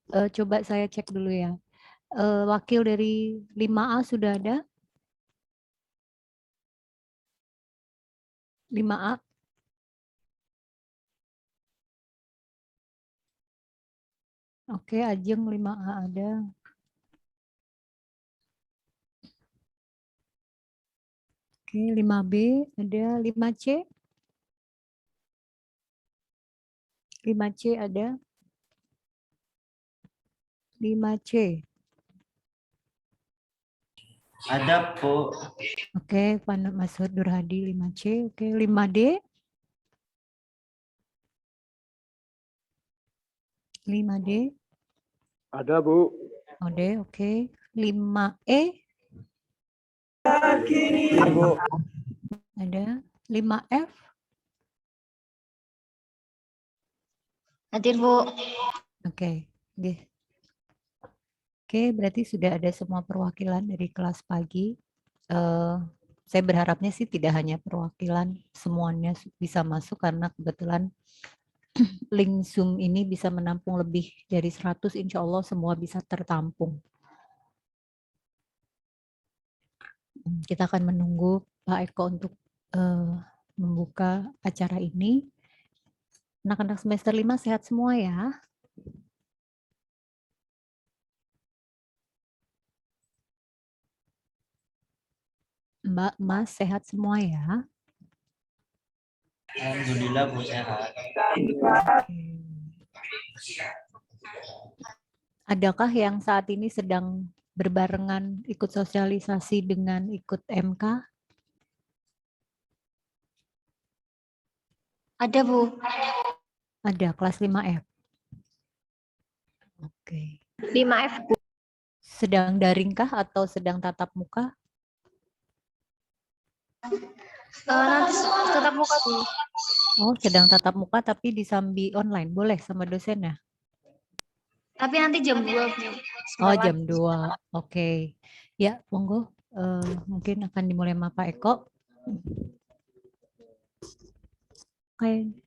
Coba saya cek dulu ya. Wakil dari 5A sudah ada? 5A? Oke, Ajeng 5A ada. Oke, 5B ada, 5C? 5C ada? 5C. Ada, Bu. Oke, Mas Durhadi 5C. Oke, 5D? 5D? Ada, Bu. Ode, oke. 5E? Ada, Bu. Ada. 5F? Hadir, Bu. Oke, oke. Oke, berarti sudah ada semua perwakilan dari kelas pagi. Saya berharapnya sih tidak hanya perwakilan, semuanya bisa masuk karena kebetulan link Zoom ini bisa menampung lebih dari 100, insya Allah semua bisa tertampung. Kita akan menunggu Pak Eko untuk membuka acara ini. Anak-anak semester 5 sehat semua ya. Mbak, Mas sehat semua ya. Alhamdulillah, Bu, sehat. Adakah yang saat ini sedang berbarengan ikut sosialisasi dengan ikut MK? Ada, Bu. Ada, kelas 5F. Oke. 5F, Bu. Sedang daringkah atau sedang tatap muka? Nanti tetap muka, Bu. Oh, sedang tatap muka tapi disambi online. Boleh sama dosennya? Tapi nanti jam 2, Bu. Oh, jam 2. Oke. Ya, monggo. Mungkin akan dimulai sama Pak Eko. Oke.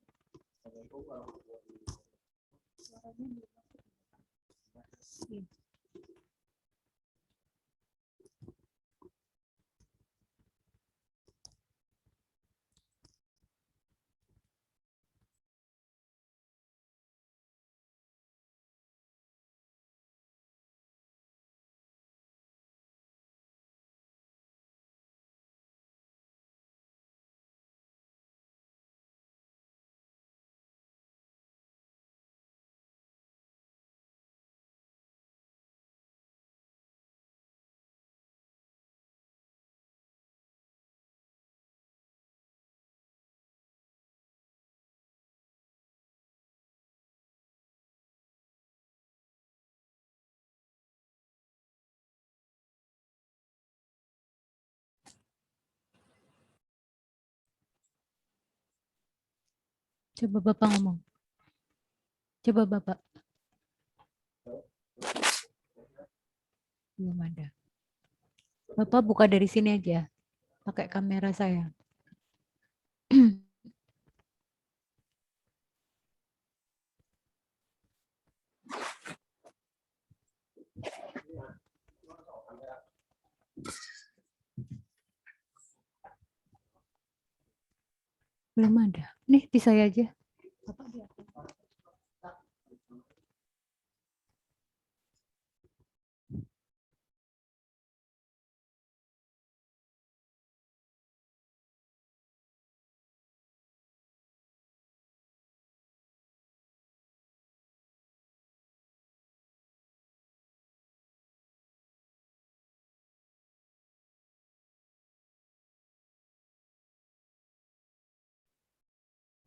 Coba Bapak ngomong. Coba Bapak. Belum ada. Bapak buka dari sini aja. Pakai kamera saya. Belum ada. Nih, di saya aja.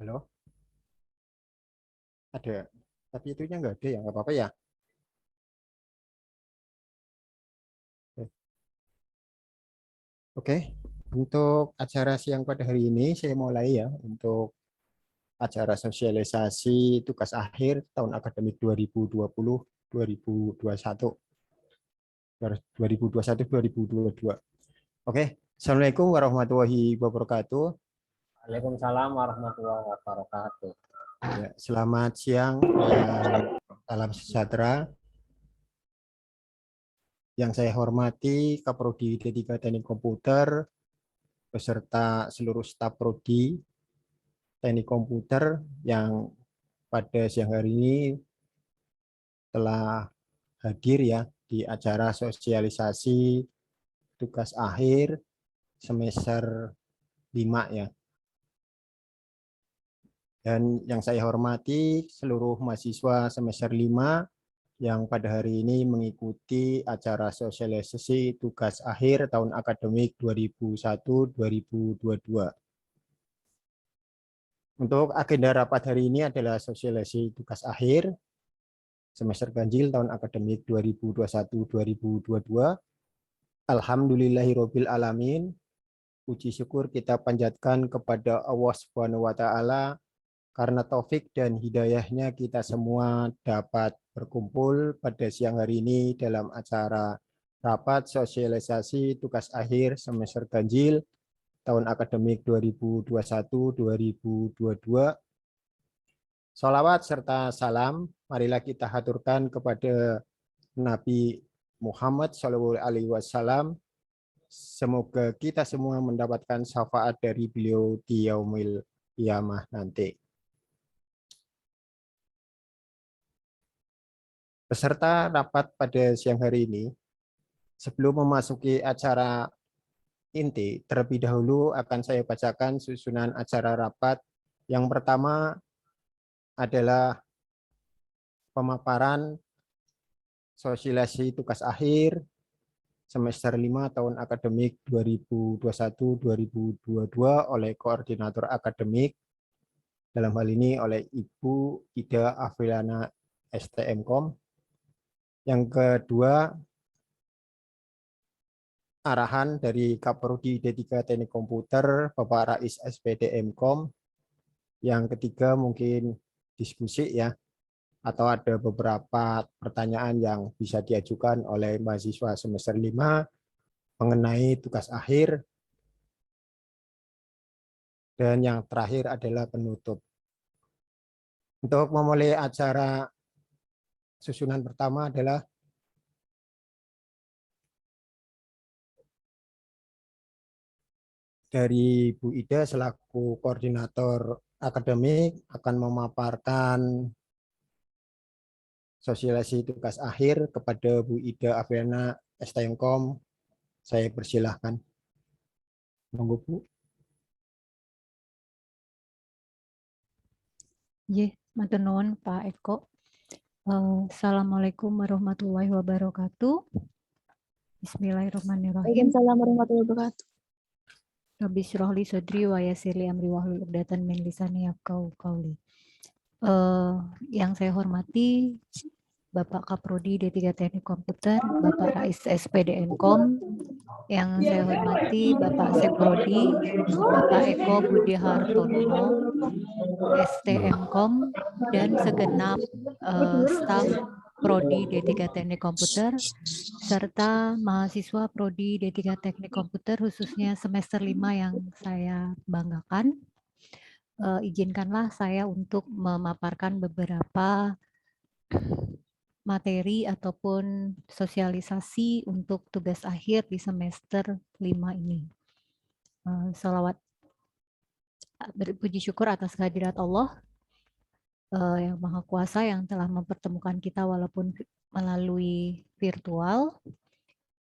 Halo? Ada. Tapi itunya nggak ada ya, nggak apa-apa ya. Oke, untuk acara siang pada hari ini saya mulai ya untuk acara sosialisasi tugas akhir tahun akademik 2020-2021. 2021-2022. Oke, Assalamualaikum warahmatullahi wabarakatuh. Waalaikumsalam warahmatullahi wabarakatuh. Ya, selamat siang, salam sejahtera Yang saya hormati Kaprodi D3 Teknik Komputer beserta seluruh staf prodi Teknik Komputer yang pada siang hari ini telah hadir ya di acara sosialisasi tugas akhir semester 5 ya. Dan yang saya hormati seluruh mahasiswa semester 5 yang pada hari ini mengikuti acara sosialisasi tugas akhir tahun akademik 2001-2022. Untuk agenda rapat hari ini adalah sosialisasi tugas akhir semester ganjil tahun akademik 2021-2022. Alhamdulillahirabbil alamin. Puji syukur kita panjatkan kepada Allah Subhanahu wa taala karena taufik dan hidayahnya kita semua dapat berkumpul pada siang hari ini dalam acara rapat sosialisasi tugas akhir semester ganjil tahun akademik 2021-2022. Sholawat serta salam marilah kita haturkan kepada Nabi Muhammad SAW. Semoga kita semua mendapatkan syafaat dari beliau di yaumil qiyamah nanti. Peserta rapat pada siang hari ini, sebelum memasuki acara inti, terlebih dahulu akan saya bacakan susunan acara rapat. Yang pertama adalah pemaparan sosialisasi tugas akhir semester 5 tahun akademik 2021-2022 oleh koordinator akademik, dalam hal ini oleh Ibu Ida Afriana STMkom. Yang kedua, arahan dari Kaprodi D3 Teknik Komputer, Bapak Rais SPDMkom. Yang ketiga mungkin diskusi ya, atau ada beberapa pertanyaan yang bisa diajukan oleh mahasiswa semester 5 mengenai tugas akhir. Dan yang terakhir adalah penutup. Untuk memulai acara, susunan pertama adalah dari Bu Ida selaku koordinator akademik akan memaparkan sosialisasi tugas akhir kepada Bu Ida Afriana STMkom. Saya persilahkan. Monggo Bu. Matur nuwun Pak Eko. Assalamualaikum warahmatullahi wabarakatuh. Bismillahirrahmanirrahim. Waalaikumsalam warahmatullahi wabarakatuh. Rabbi syrah li sadri wa yassir li amri wahlul 'uqdatam min lisani yafqahu qawli. Yang saya hormati Bapak Kaprodi D3 Teknik Komputer, Bapak Rais SPDMkom, yang saya hormati Bapak Seprodi, Bapak Eko Budi Hartono, STMkom, dan segenap staf Prodi D3 Teknik Komputer, serta mahasiswa Prodi D3 Teknik Komputer, khususnya semester 5 yang saya banggakan. Izinkanlah saya untuk memaparkan beberapa materi ataupun sosialisasi untuk tugas akhir di semester 5 ini. Salawat berpuji syukur atas kehadirat Allah yang Maha Kuasa yang telah mempertemukan kita walaupun melalui virtual,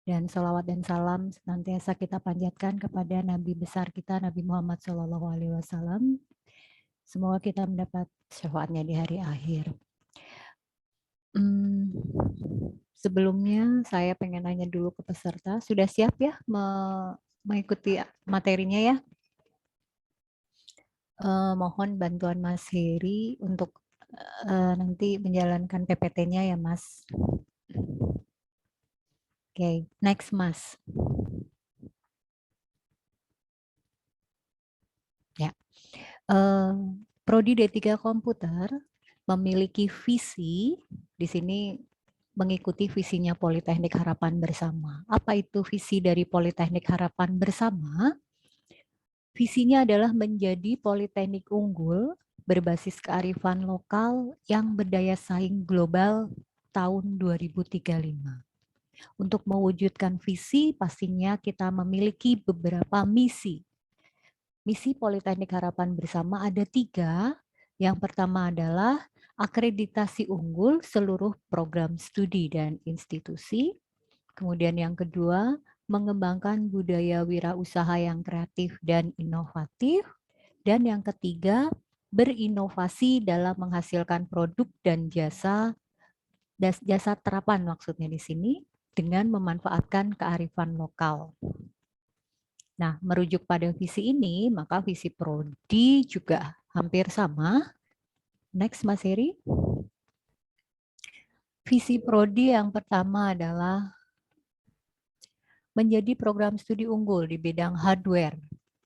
dan salawat dan salam senantiasa kita panjatkan kepada Nabi besar kita Nabi Muhammad SAW. Semoga kita mendapat syafaatnya di hari akhir. Sebelumnya saya pengen nanya dulu ke peserta, sudah siap ya mengikuti materinya ya? Mohon bantuan Mas Heri untuk nanti menjalankan PPT-nya ya Mas. Oke, next Mas. Ya, Prodi D3 Komputer memiliki visi, di sini mengikuti visinya Politeknik Harapan Bersama. Apa itu visi dari Politeknik Harapan Bersama? Visinya adalah menjadi politeknik unggul berbasis kearifan lokal yang berdaya saing global tahun 2035. Untuk mewujudkan visi, pastinya kita memiliki beberapa misi. Misi Politeknik Harapan Bersama ada 3. Yang pertama adalah akreditasi unggul seluruh program studi dan institusi. Kemudian yang kedua, mengembangkan budaya wirausaha yang kreatif dan inovatif. Dan yang ketiga, berinovasi dalam menghasilkan produk dan jasa terapan maksudnya di sini, dengan memanfaatkan kearifan lokal. Nah, merujuk pada visi ini, maka visi prodi juga hampir sama. Next, Mas Heri. Visi prodi yang pertama adalah menjadi program studi unggul di bidang hardware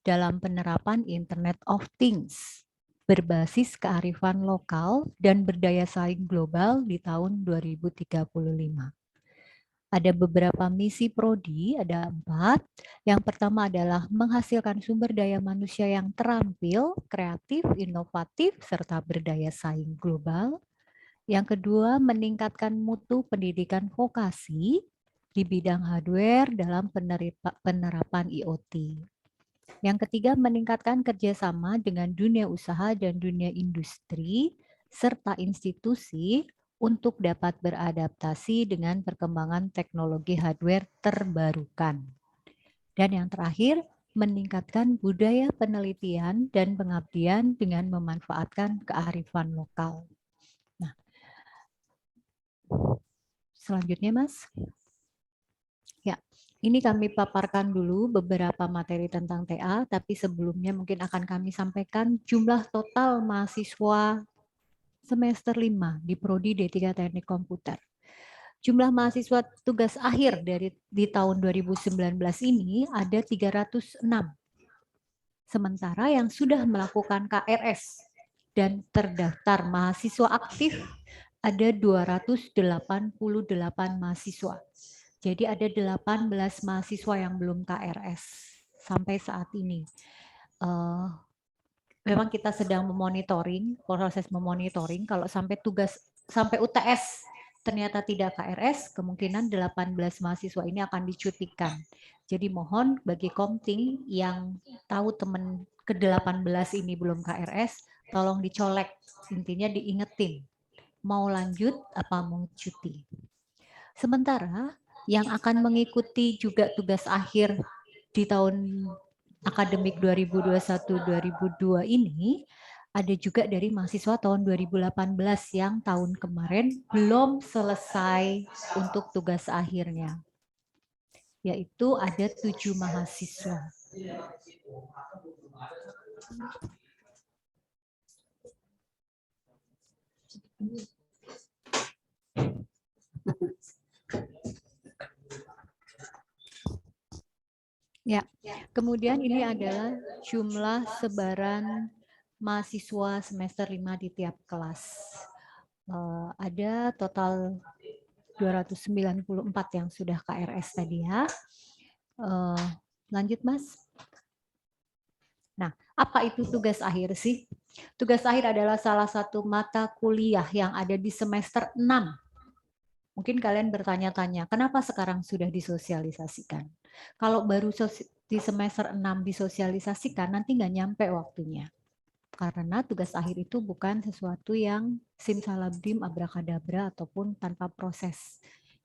dalam penerapan Internet of Things berbasis kearifan lokal dan berdaya saing global di tahun 2035. Ada beberapa misi prodi, ada 4. Yang pertama adalah menghasilkan sumber daya manusia yang terampil, kreatif, inovatif, serta berdaya saing global. Yang kedua, meningkatkan mutu pendidikan vokasi di bidang hardware dalam penerapan IoT. Yang ketiga, meningkatkan kerjasama dengan dunia usaha dan dunia industri, serta institusi untuk dapat beradaptasi dengan perkembangan teknologi hardware terbarukan. Dan yang terakhir, meningkatkan budaya penelitian dan pengabdian dengan memanfaatkan kearifan lokal. Nah, selanjutnya, Mas. Ya, ini kami paparkan dulu beberapa materi tentang TA, tapi sebelumnya mungkin akan kami sampaikan jumlah total mahasiswa semester 5 di Prodi D3 Teknik Komputer. Jumlah mahasiswa tugas akhir di tahun 2019 ini ada 306. Sementara yang sudah melakukan KRS dan terdaftar mahasiswa aktif ada 288 mahasiswa. Jadi ada 18 mahasiswa yang belum KRS sampai saat ini. Memang kita sedang memonitoring, proses memonitoring. Kalau sampai UTS ternyata tidak KRS, kemungkinan 18 mahasiswa ini akan dicutikan. Jadi mohon bagi Komting yang tahu teman ke-18 ini belum KRS, tolong dicolek, intinya diingetin. Mau lanjut apa mau cuti. Sementara yang akan mengikuti juga tugas akhir di tahun akademik 2021-2022 ini ada juga dari mahasiswa tahun 2018 yang tahun kemarin belum selesai untuk tugas akhirnya. Yaitu ada 7 mahasiswa. Ya, kemudian ini adalah jumlah sebaran mahasiswa semester 5 di tiap kelas. Ada total 294 yang sudah KRS tadi ya. Lanjut, Mas. Nah, apa itu tugas akhir sih? Tugas akhir adalah salah satu mata kuliah yang ada di semester 6. Mungkin kalian bertanya-tanya, kenapa sekarang sudah disosialisasikan? Kalau baru di semester 6 disosialisasikan, nanti nggak nyampe waktunya. Karena tugas akhir itu bukan sesuatu yang simsalabim, abrakadabra, ataupun tanpa proses.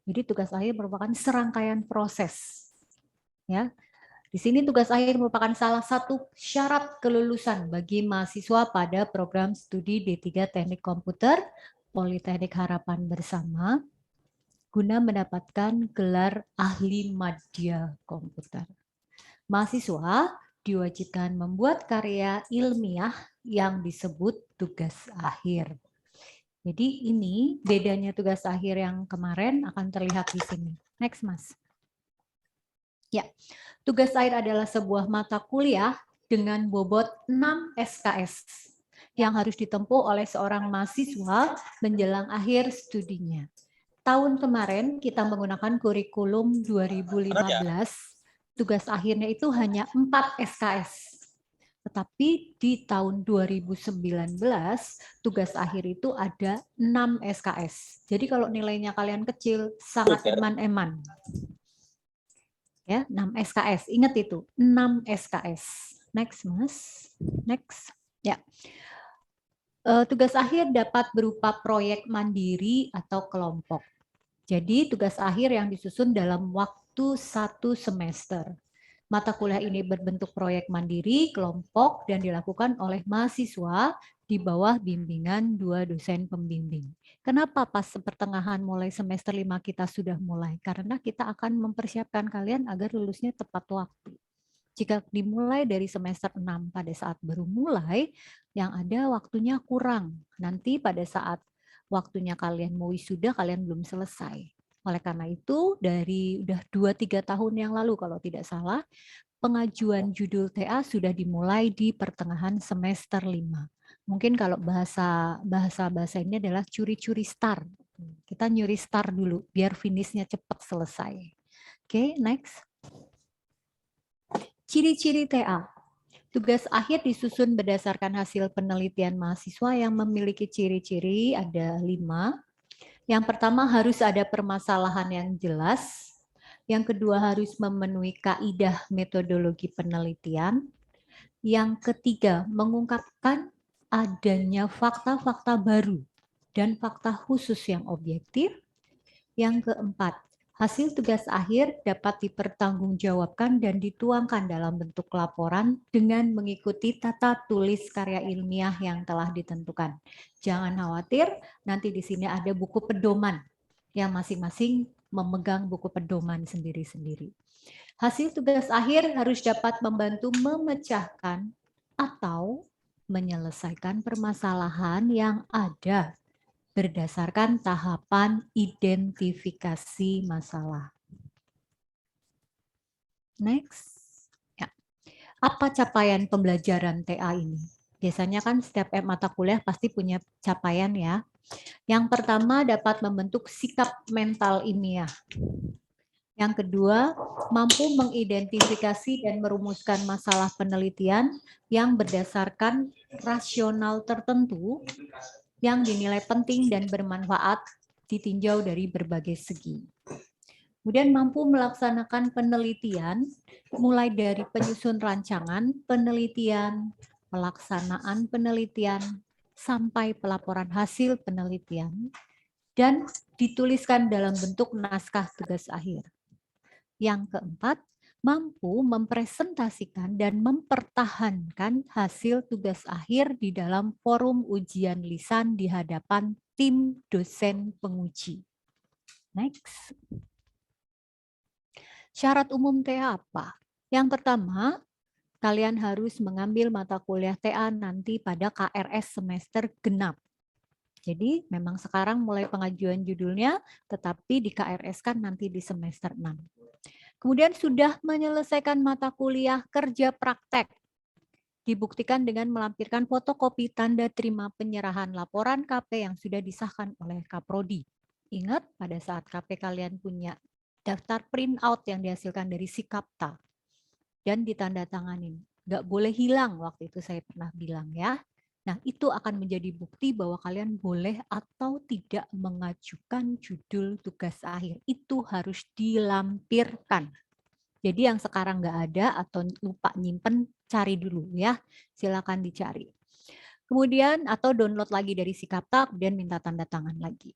Jadi tugas akhir merupakan serangkaian proses. Ya, di sini tugas akhir merupakan salah satu syarat kelulusan bagi mahasiswa pada program studi D3 Teknik Komputer Politeknik Harapan Bersama, guna mendapatkan gelar ahli madya komputer. Mahasiswa diwajibkan membuat karya ilmiah yang disebut tugas akhir. Jadi ini bedanya tugas akhir yang kemarin akan terlihat di sini. Next, Mas. Ya, tugas akhir adalah sebuah mata kuliah dengan bobot 6 SKS yang harus ditempuh oleh seorang mahasiswa menjelang akhir studinya. Tahun kemarin kita menggunakan kurikulum 2015, tugas akhirnya itu hanya 4 SKS. Tetapi di tahun 2019 tugas akhir itu ada 6 SKS. Jadi kalau nilainya kalian kecil sangat eman-eman. Ya, 6 SKS. Ingat itu, 6 SKS. Next, Mas. Next. Ya. Tugas akhir dapat berupa proyek mandiri atau kelompok. Jadi tugas akhir yang disusun dalam waktu 1 semester. Mata kuliah ini berbentuk proyek mandiri, kelompok, dan dilakukan oleh mahasiswa di bawah bimbingan 2 dosen pembimbing. Kenapa pas pertengahan mulai semester 5 kita sudah mulai? Karena kita akan mempersiapkan kalian agar lulusnya tepat waktu. Jika dimulai dari semester 6 pada saat baru mulai, yang ada waktunya kurang. Nanti pada saat waktunya kalian mau wisuda, kalian belum selesai. Oleh karena itu, dari udah 2-3 tahun yang lalu kalau tidak salah, pengajuan judul TA sudah dimulai di pertengahan semester 5. Mungkin kalau bahasa ini adalah curi-curi start. Kita nyuri start dulu biar finishnya cepat selesai. Oke, next. Ciri-ciri TA. Tugas akhir disusun berdasarkan hasil penelitian mahasiswa yang memiliki ciri-ciri ada 5. Yang pertama harus ada permasalahan yang jelas. Yang kedua harus memenuhi kaidah metodologi penelitian. Yang ketiga mengungkapkan adanya fakta-fakta baru dan fakta khusus yang objektif. Yang keempat, hasil tugas akhir dapat dipertanggungjawabkan dan dituangkan dalam bentuk laporan dengan mengikuti tata tulis karya ilmiah yang telah ditentukan. Jangan khawatir, nanti di sini ada buku pedoman yang masing-masing memegang buku pedoman sendiri-sendiri. Hasil tugas akhir harus dapat membantu memecahkan atau menyelesaikan permasalahan yang ada berdasarkan tahapan identifikasi masalah. Next. Ya. Apa capaian pembelajaran TA ini? Biasanya kan setiap mata kuliah pasti punya capaian ya. Yang pertama dapat membentuk sikap mental ilmiah. Yang kedua, mampu mengidentifikasi dan merumuskan masalah penelitian yang berdasarkan rasional tertentu yang dinilai penting dan bermanfaat ditinjau dari berbagai segi. Kemudian mampu melaksanakan penelitian mulai dari penyusun rancangan penelitian, pelaksanaan penelitian, sampai pelaporan hasil penelitian, dan dituliskan dalam bentuk naskah tugas akhir. Yang keempat, mampu mempresentasikan dan mempertahankan hasil tugas akhir di dalam forum ujian lisan di hadapan tim dosen penguji. Next. Syarat umum TA apa? Yang pertama, kalian harus mengambil mata kuliah TA nanti pada KRS semester genap. Jadi memang sekarang mulai pengajuan judulnya, tetapi di KRS kan nanti di semester 6. Kemudian sudah menyelesaikan mata kuliah kerja praktek. Dibuktikan dengan melampirkan fotokopi tanda terima penyerahan laporan KP yang sudah disahkan oleh Kaprodi. Ingat pada saat KP kalian punya daftar printout yang dihasilkan dari Sikapta dan ditandatanganin. Nggak boleh hilang, waktu itu saya pernah bilang ya. Nah, itu akan menjadi bukti bahwa kalian boleh atau tidak mengajukan judul tugas akhir. Itu harus dilampirkan. Jadi yang sekarang nggak ada atau lupa nyimpen, cari dulu ya. Silakan dicari. Kemudian atau download lagi dari Sikapta, kemudian minta tanda tangan lagi.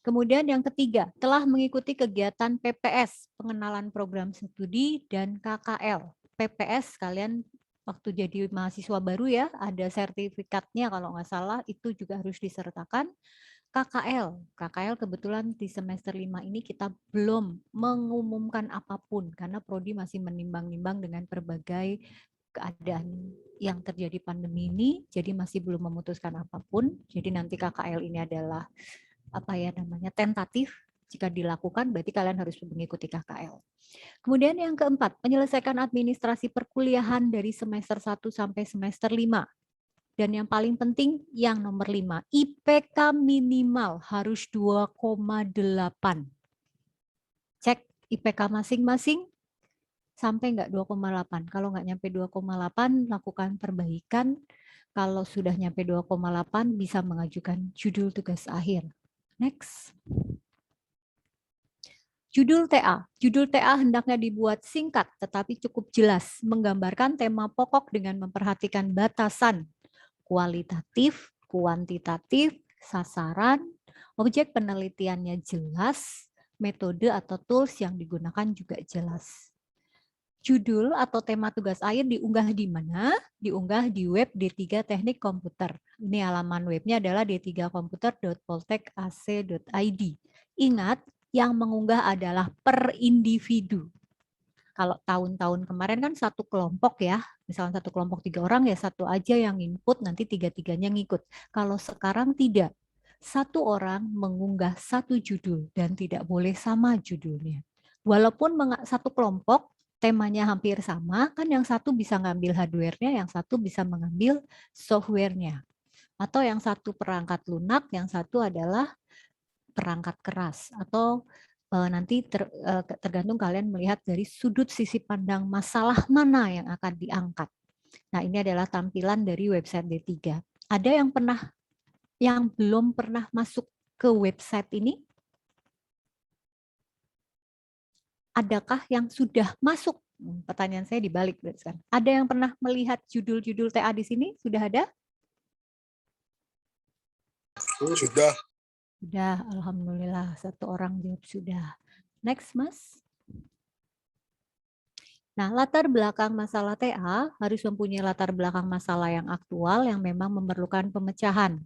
Kemudian yang ketiga, telah mengikuti kegiatan PPS, pengenalan program studi, dan KKL. PPS kalian waktu jadi mahasiswa baru ya, ada sertifikatnya kalau nggak salah, itu juga harus disertakan. KKL kebetulan di semester 5 ini kita belum mengumumkan apapun, karena Prodi masih menimbang-nimbang dengan berbagai keadaan yang terjadi pandemi ini, jadi masih belum memutuskan apapun. Jadi nanti KKL ini adalah tentatif. Jika dilakukan berarti kalian harus mengikuti KKL. Kemudian yang keempat, menyelesaikan administrasi perkuliahan dari semester 1 sampai semester 5. Dan yang paling penting yang nomor 5, IPK minimal harus 2,8. Cek IPK masing-masing. Sampai nggak 2,8? Kalau nggak nyampe 2,8, lakukan perbaikan. Kalau sudah nyampe 2,8, bisa mengajukan judul tugas akhir. Next. Judul TA. Judul TA hendaknya dibuat singkat tetapi cukup jelas, menggambarkan tema pokok dengan memperhatikan batasan kualitatif, kuantitatif, sasaran, objek penelitiannya jelas, metode atau tools yang digunakan juga jelas. Judul atau tema tugas akhir diunggah di mana? Diunggah di web D3 Teknik Komputer. Ini halaman webnya adalah d3komputer.poltek.ac.id. Ingat, yang mengunggah adalah per individu. Kalau tahun-tahun kemarin kan satu kelompok ya, misalnya satu kelompok 3 orang ya satu aja yang input, nanti 3-3-nya ngikut. Kalau sekarang tidak, satu orang mengunggah satu judul dan tidak boleh sama judulnya. Walaupun satu kelompok temanya hampir sama, kan yang satu bisa ngambil hardware-nya, yang satu bisa mengambil software-nya. Atau yang satu perangkat lunak, yang satu adalah perangkat keras. Atau nanti tergantung kalian melihat dari sudut sisi pandang masalah mana yang akan diangkat. Nah, ini adalah tampilan dari website D3. Ada yang belum pernah masuk ke website ini? Adakah yang sudah masuk? Pertanyaan saya dibalik. Ada yang pernah melihat judul-judul TA di sini? Sudah ada? Sudah. Sudah, alhamdulillah. Satu orang jawab sudah. Next, Mas. Nah, latar belakang masalah TA harus mempunyai latar belakang masalah yang aktual yang memang memerlukan pemecahan.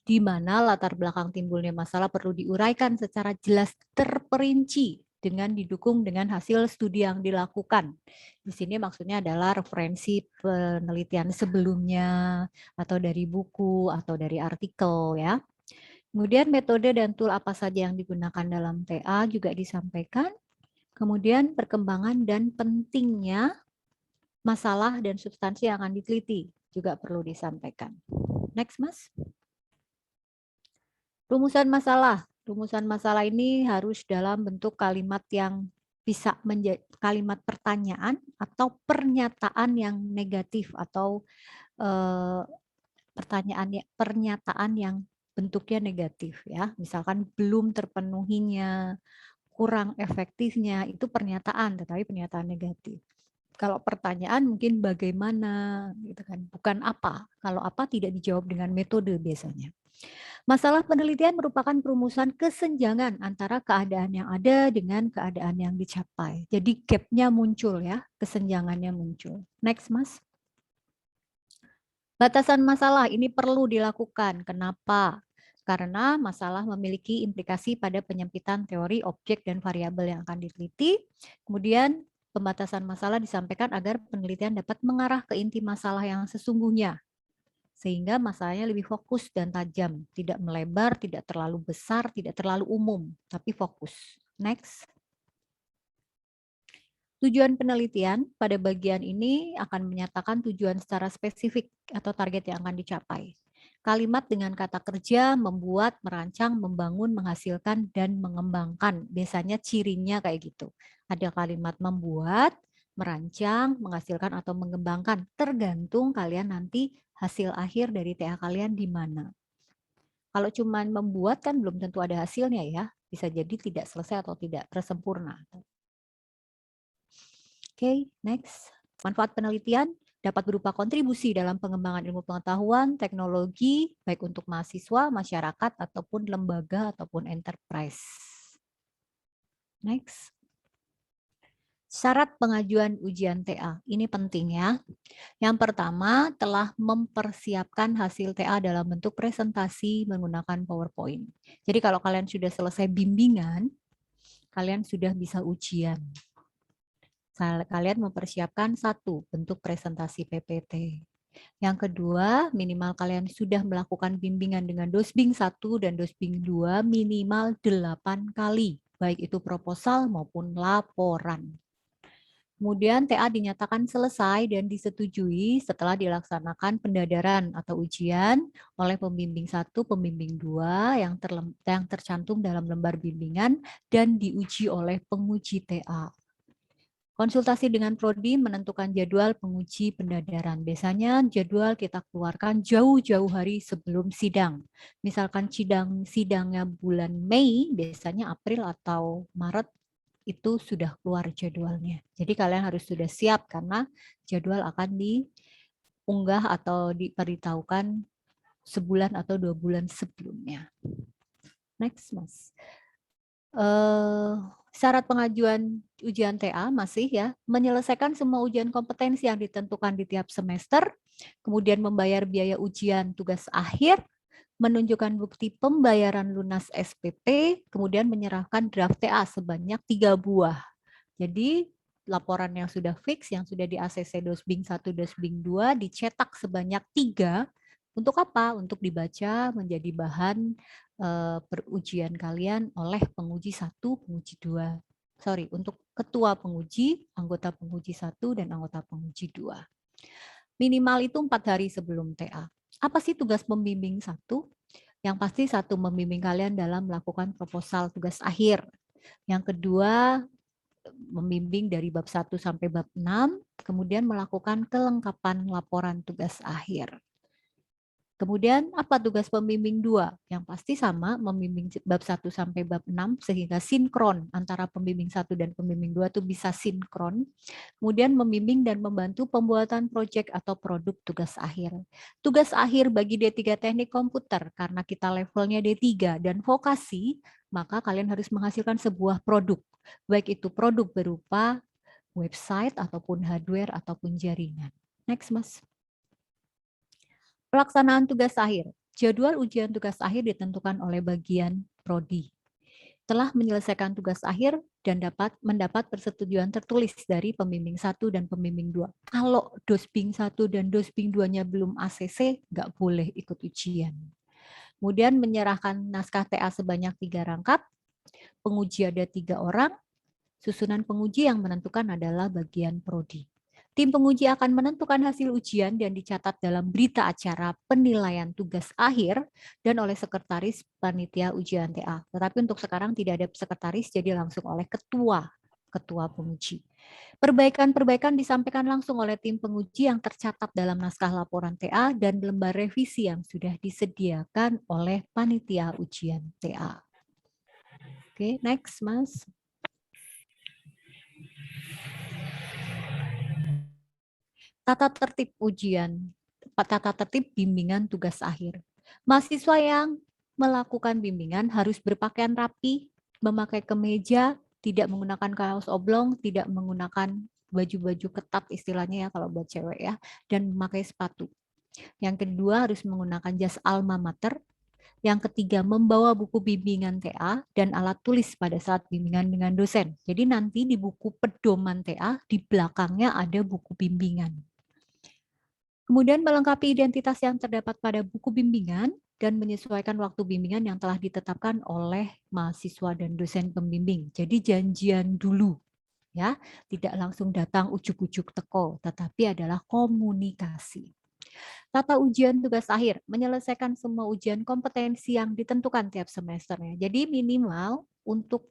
Di mana latar belakang timbulnya masalah perlu diuraikan secara jelas terperinci dengan didukung dengan hasil studi yang dilakukan. Di sini maksudnya adalah referensi penelitian sebelumnya atau dari buku atau dari artikel ya. Kemudian metode dan tool apa saja yang digunakan dalam TA juga disampaikan. Kemudian perkembangan dan pentingnya masalah dan substansi yang akan diteliti juga perlu disampaikan. Next, Mas. Rumusan masalah. Rumusan masalah ini harus dalam bentuk kalimat yang bisa menjadi kalimat pertanyaan atau pernyataan yang negatif atau pernyataan yang bentuknya negatif ya. Misalkan belum terpenuhinya, kurang efektifnya itu pernyataan, tetapi pernyataan negatif. Kalau pertanyaan mungkin bagaimana gitu kan, bukan apa. Kalau apa tidak dijawab dengan metode biasanya. Masalah penelitian merupakan perumusan kesenjangan antara keadaan yang ada dengan keadaan yang dicapai. Jadi gap-nya muncul ya, kesenjangannya muncul. Next, Mas. Batasan masalah ini perlu dilakukan. Kenapa? Karena masalah memiliki implikasi pada penyempitan teori, objek, dan variabel yang akan diteliti. Kemudian pembatasan masalah disampaikan agar penelitian dapat mengarah ke inti masalah yang sesungguhnya. Sehingga masalahnya lebih fokus dan tajam, tidak melebar, tidak terlalu besar, tidak terlalu umum, tapi fokus. Next. Tujuan penelitian pada bagian ini akan menyatakan tujuan secara spesifik atau target yang akan dicapai. Kalimat dengan kata kerja, membuat, merancang, membangun, menghasilkan, dan mengembangkan. Biasanya cirinya kayak gitu. Ada kalimat membuat, merancang, menghasilkan, atau mengembangkan. Tergantung kalian nanti hasil akhir dari TA kalian di mana. Kalau cuma membuat kan belum tentu ada hasilnya ya. Bisa jadi tidak selesai atau tidak tersempurna. Oke, next. Manfaat penelitian dapat berupa kontribusi dalam pengembangan ilmu pengetahuan, teknologi, baik untuk mahasiswa, masyarakat, ataupun lembaga, ataupun enterprise. Next. Syarat pengajuan ujian TA. Ini penting ya. Yang pertama, telah mempersiapkan hasil TA dalam bentuk presentasi menggunakan PowerPoint. Jadi kalau kalian sudah selesai bimbingan, kalian sudah bisa ujian. Kalian mempersiapkan satu, bentuk presentasi PPT. Yang kedua, minimal kalian sudah melakukan bimbingan dengan Dosbing 1 dan Dosbing 2 minimal 8 kali, baik itu proposal maupun laporan. Kemudian TA dinyatakan selesai dan disetujui setelah dilaksanakan pendadaran atau ujian oleh pembimbing 1, pembimbing 2 yang tercantum dalam lembar bimbingan dan diuji oleh penguji TA. Konsultasi dengan prodi menentukan jadwal penguji pendadaran. Biasanya jadwal kita keluarkan jauh-jauh hari sebelum sidang. Misalkan sidangnya bulan Mei, biasanya April atau Maret itu sudah keluar jadwalnya. Jadi kalian harus sudah siap karena jadwal akan diunggah atau diberitahukan sebulan atau 2 bulan sebelumnya. Next, Mas. Syarat pengajuan ujian TA masih ya, menyelesaikan semua ujian kompetensi yang ditentukan di tiap semester, kemudian membayar biaya ujian tugas akhir, menunjukkan bukti pembayaran lunas SPP, kemudian menyerahkan draft TA sebanyak 3 buah. Jadi laporan yang sudah fix, yang sudah di ACC Dosbing 1, Dosbing 2, dicetak sebanyak 3. Untuk apa? Untuk dibaca menjadi bahan perujian kalian oleh penguji 1, penguji 2. Sorry, untuk ketua penguji, anggota penguji 1, dan anggota penguji 2. Minimal itu 4 hari sebelum TA. Apa sih tugas pembimbing 1? Yang pasti 1, membimbing kalian dalam melakukan proposal tugas akhir. Yang kedua, membimbing dari bab 1 sampai bab 6, kemudian melakukan kelengkapan laporan tugas akhir. Kemudian apa tugas pembimbing 2? Yang pasti sama, membimbing bab 1 sampai bab 6 sehingga sinkron antara pembimbing 1 dan pembimbing 2 itu bisa sinkron. Kemudian membimbing dan membantu pembuatan proyek atau produk tugas akhir. Tugas akhir bagi D3 Teknik Komputer karena kita levelnya D3 dan vokasi, maka kalian harus menghasilkan sebuah produk. Baik itu produk berupa website ataupun hardware ataupun jaringan. Next, Mas. Pelaksanaan tugas akhir. Jadwal ujian tugas akhir ditentukan oleh bagian prodi. Telah menyelesaikan tugas akhir dan mendapat persetujuan tertulis dari pembimbing 1 dan pembimbing 2. Kalau Dosbing 1 dan Dosbing 2-nya belum ACC, nggak boleh ikut ujian. Kemudian menyerahkan naskah TA sebanyak 3 rangkap, penguji ada 3 orang, susunan penguji yang menentukan adalah bagian prodi. Tim penguji akan menentukan hasil ujian dan dicatat dalam berita acara penilaian tugas akhir dan oleh sekretaris panitia ujian TA. Tetapi untuk sekarang tidak ada sekretaris, jadi langsung oleh ketua penguji. Perbaikan-perbaikan disampaikan langsung oleh tim penguji yang tercatat dalam naskah laporan TA dan lembar revisi yang sudah disediakan oleh panitia ujian TA. Oke, next, Mas. Tata tertib ujian, tata tertib bimbingan tugas akhir. Mahasiswa yang melakukan bimbingan harus berpakaian rapi, memakai kemeja, tidak menggunakan kaos oblong, tidak menggunakan baju-baju ketat istilahnya ya kalau buat cewek ya, dan memakai sepatu. Yang kedua harus menggunakan jas alma mater. Yang ketiga membawa buku bimbingan TA dan alat tulis pada saat bimbingan dengan dosen. Jadi nanti di buku pedoman TA di belakangnya ada buku bimbingan. Kemudian melengkapi identitas yang terdapat pada buku bimbingan dan menyesuaikan waktu bimbingan yang telah ditetapkan oleh mahasiswa dan dosen pembimbing. Jadi janjian dulu, ya, tidak langsung datang ujuk-ujuk teko, tetapi adalah komunikasi. Tata ujian tugas akhir, menyelesaikan semua ujian kompetensi yang ditentukan tiap semesternya. Jadi minimal untuk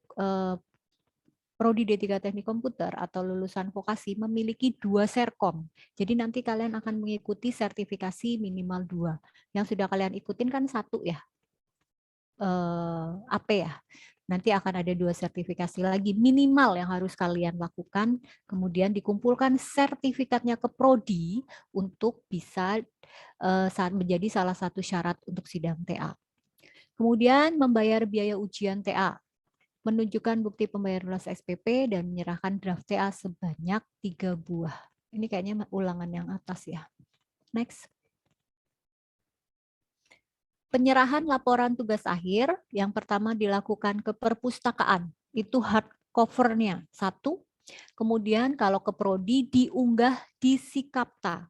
Prodi D3 Teknik Komputer atau lulusan vokasi memiliki 2 serkom. Jadi nanti kalian akan mengikuti sertifikasi minimal 2. Yang sudah kalian ikutin kan 1 ya. AP ya. Nanti akan ada 2 sertifikasi lagi minimal yang harus kalian lakukan. Kemudian dikumpulkan sertifikatnya ke prodi untuk bisa menjadi salah satu syarat untuk sidang TA. Kemudian membayar biaya ujian TA. Menunjukkan bukti pembayaran lunas SPP dan menyerahkan draft TA sebanyak 3 buah. Ini kayaknya ulangan yang atas ya. Next. Penyerahan laporan tugas akhir yang pertama dilakukan ke perpustakaan. Itu hard cover-nya 1. Kemudian kalau ke prodi diunggah di Sikapta.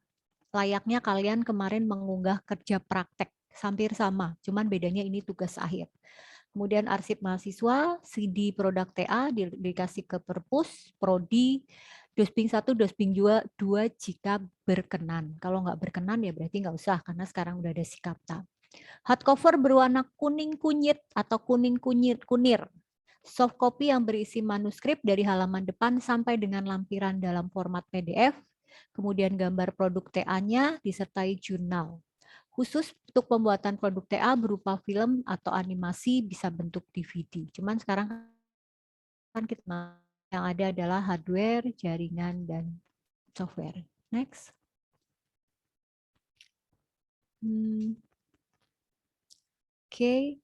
Layaknya kalian kemarin mengunggah kerja praktek. Hampir sama, cuman bedanya ini tugas akhir. Kemudian arsip mahasiswa, CD produk TA dikasih ke perpus, prodi, Dosbing 1, Dosbing 2 jika berkenan. Kalau nggak berkenan ya berarti nggak usah karena sekarang udah ada Sikapta. Hardcover berwarna kuning kunyit atau kuning kunir. soft copy yang berisi manuskrip dari halaman depan sampai dengan lampiran dalam format PDF, kemudian gambar produk TA-nya disertai jurnal. Khusus untuk pembuatan produk TA berupa film atau animasi bisa bentuk DVD. Cuman sekarang kan kita yang ada adalah hardware, jaringan, dan software. Next. Oke.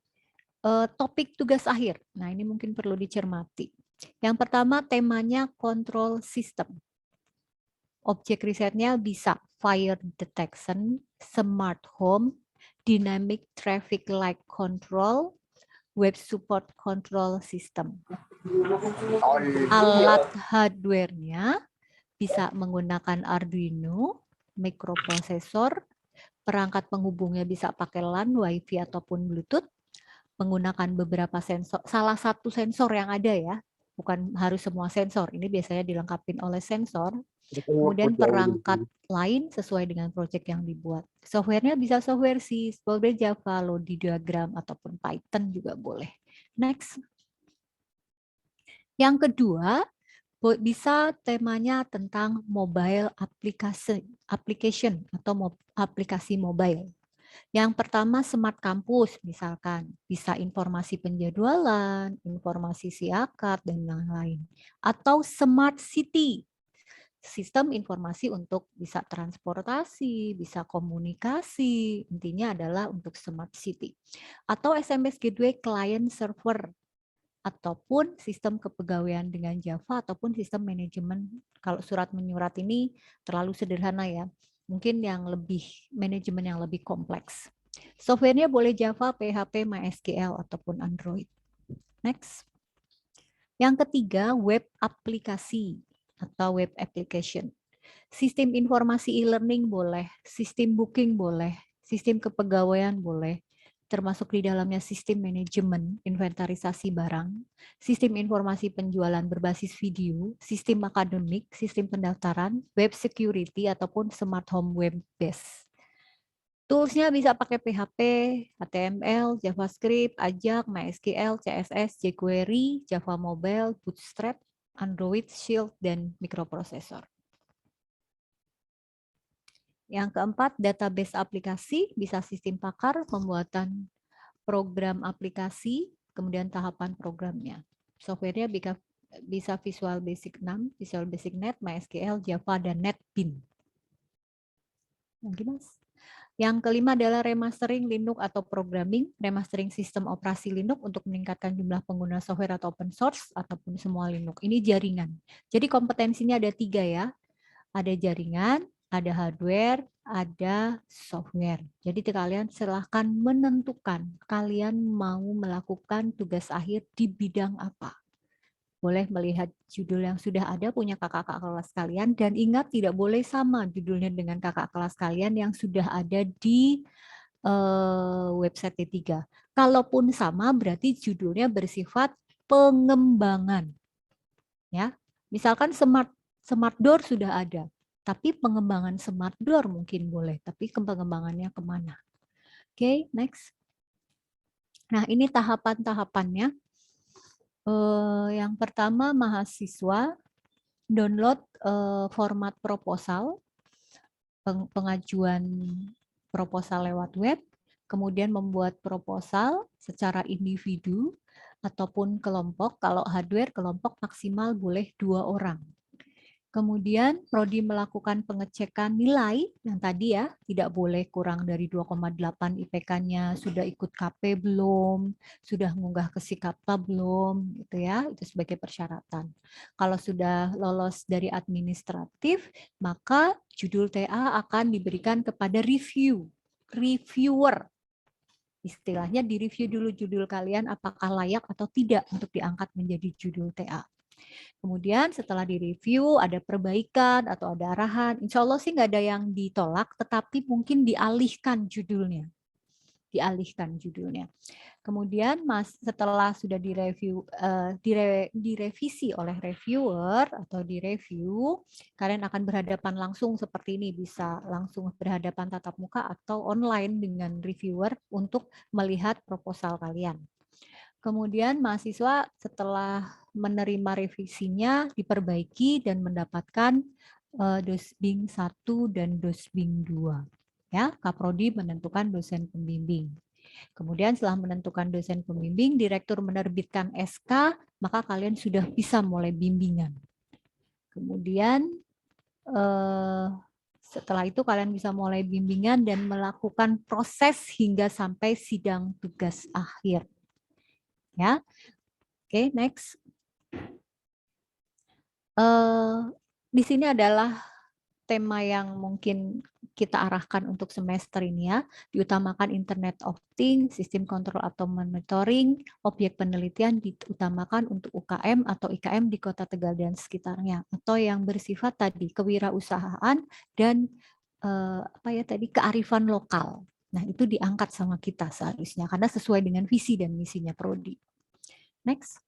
Topik tugas akhir. Nah, ini mungkin perlu dicermati. Yang pertama temanya control system. Objek risetnya bisa fire detection, smart home, dynamic traffic light control, web support control system. Alat hardware-nya bisa menggunakan Arduino, microprocessor, perangkat penghubungnya bisa pakai LAN, WiFi ataupun Bluetooth, menggunakan beberapa sensor, salah satu sensor yang ada ya, bukan harus semua sensor, ini biasanya dilengkapi oleh sensor, kemudian perangkat lain sesuai dengan proyek yang dibuat. Softwarenya bisa software C, software Java, Lodi diagram, ataupun Python juga boleh. Next. Yang kedua, bisa temanya tentang mobile application atau aplikasi mobile. Yang pertama Smart Campus, misalkan bisa informasi penjadwalan, informasi siakat, dan lain-lain. Atau Smart City, sistem informasi untuk bisa transportasi, bisa komunikasi, intinya adalah untuk Smart City. Atau SMS Gateway Client Server, ataupun sistem kepegawaian dengan Java, ataupun sistem manajemen. Kalau surat menyurat ini terlalu sederhana ya. Mungkin yang lebih manajemen yang lebih kompleks. Softwarenya boleh Java, PHP, MySQL, ataupun Android. Next. Yang ketiga, web aplikasi atau web application. Sistem informasi e-learning boleh, sistem booking boleh, sistem kepegawaian boleh, termasuk di dalamnya sistem manajemen, inventarisasi barang, sistem informasi penjualan berbasis video, sistem akademik, sistem pendaftaran, web security, ataupun smart home web base. Toolsnya bisa pakai PHP, HTML, JavaScript, Ajax, MySQL, CSS, jQuery, Java Mobile, Bootstrap, Android, Shield, dan microprocessor. Yang keempat, database aplikasi, bisa sistem pakar, pembuatan program aplikasi, kemudian tahapan programnya. Softwarenya bisa Visual Basic 6, Visual Basic Net, MySQL, Java, dan NetBeans. Yang kelima adalah remastering Linux atau programming, remastering sistem operasi Linux untuk meningkatkan jumlah pengguna software atau open source, ataupun semua Linux. Ini jaringan. Jadi kompetensinya ada 3 ya. Ada jaringan, ada hardware, ada software. Jadi kalian silahkan menentukan kalian mau melakukan tugas akhir di bidang apa. Boleh melihat judul yang sudah ada punya kakak kelas kalian, dan ingat tidak boleh sama judulnya dengan kakak kelas kalian yang sudah ada di website T3. Kalaupun sama berarti judulnya bersifat pengembangan. Ya, misalkan smart door sudah ada. Tapi pengembangan smart door mungkin boleh, tapi pengembangannya kemana? Oke, next. Nah, ini tahapan-tahapannya. Yang pertama, mahasiswa download format proposal, pengajuan proposal lewat web, kemudian membuat proposal secara individu ataupun kelompok. Kalau hardware, kelompok maksimal boleh 2 orang. Kemudian prodi melakukan pengecekan nilai yang tadi ya, tidak boleh kurang dari 2,8 IPK-nya, sudah ikut KP belum, sudah mengunggah ke Sikapta belum, gitu ya, itu sebagai persyaratan. Kalau sudah lolos dari administratif, maka judul TA akan diberikan kepada reviewer. Istilahnya direview dulu judul kalian apakah layak atau tidak untuk diangkat menjadi judul TA. Kemudian setelah direview ada perbaikan atau ada arahan. Insya Allah sih nggak ada yang ditolak, tetapi mungkin dialihkan judulnya. Kemudian setelah sudah direvisi oleh reviewer atau direview, kalian akan berhadapan langsung seperti ini, bisa langsung berhadapan tatap muka atau online dengan reviewer untuk melihat proposal kalian. Kemudian mahasiswa setelah menerima revisinya diperbaiki dan mendapatkan Dosbing 1 dan Dosbing 2. Ya, Kaprodi menentukan dosen pembimbing. Kemudian setelah menentukan dosen pembimbing, direktur menerbitkan SK, maka kalian sudah bisa mulai bimbingan. Kemudian setelah itu kalian bisa mulai bimbingan dan melakukan proses hingga sampai sidang tugas akhir. Ya, oke, next. Di sini adalah tema yang mungkin kita arahkan untuk semester ini ya. Diutamakan Internet of Things, sistem kontrol atau monitoring, objek penelitian diutamakan untuk UKM atau IKM di Kota Tegal dan sekitarnya, atau yang bersifat tadi kewirausahaan dan kearifan lokal. Nah, itu diangkat sama kita seharusnya karena sesuai dengan visi dan misinya prodi. Next.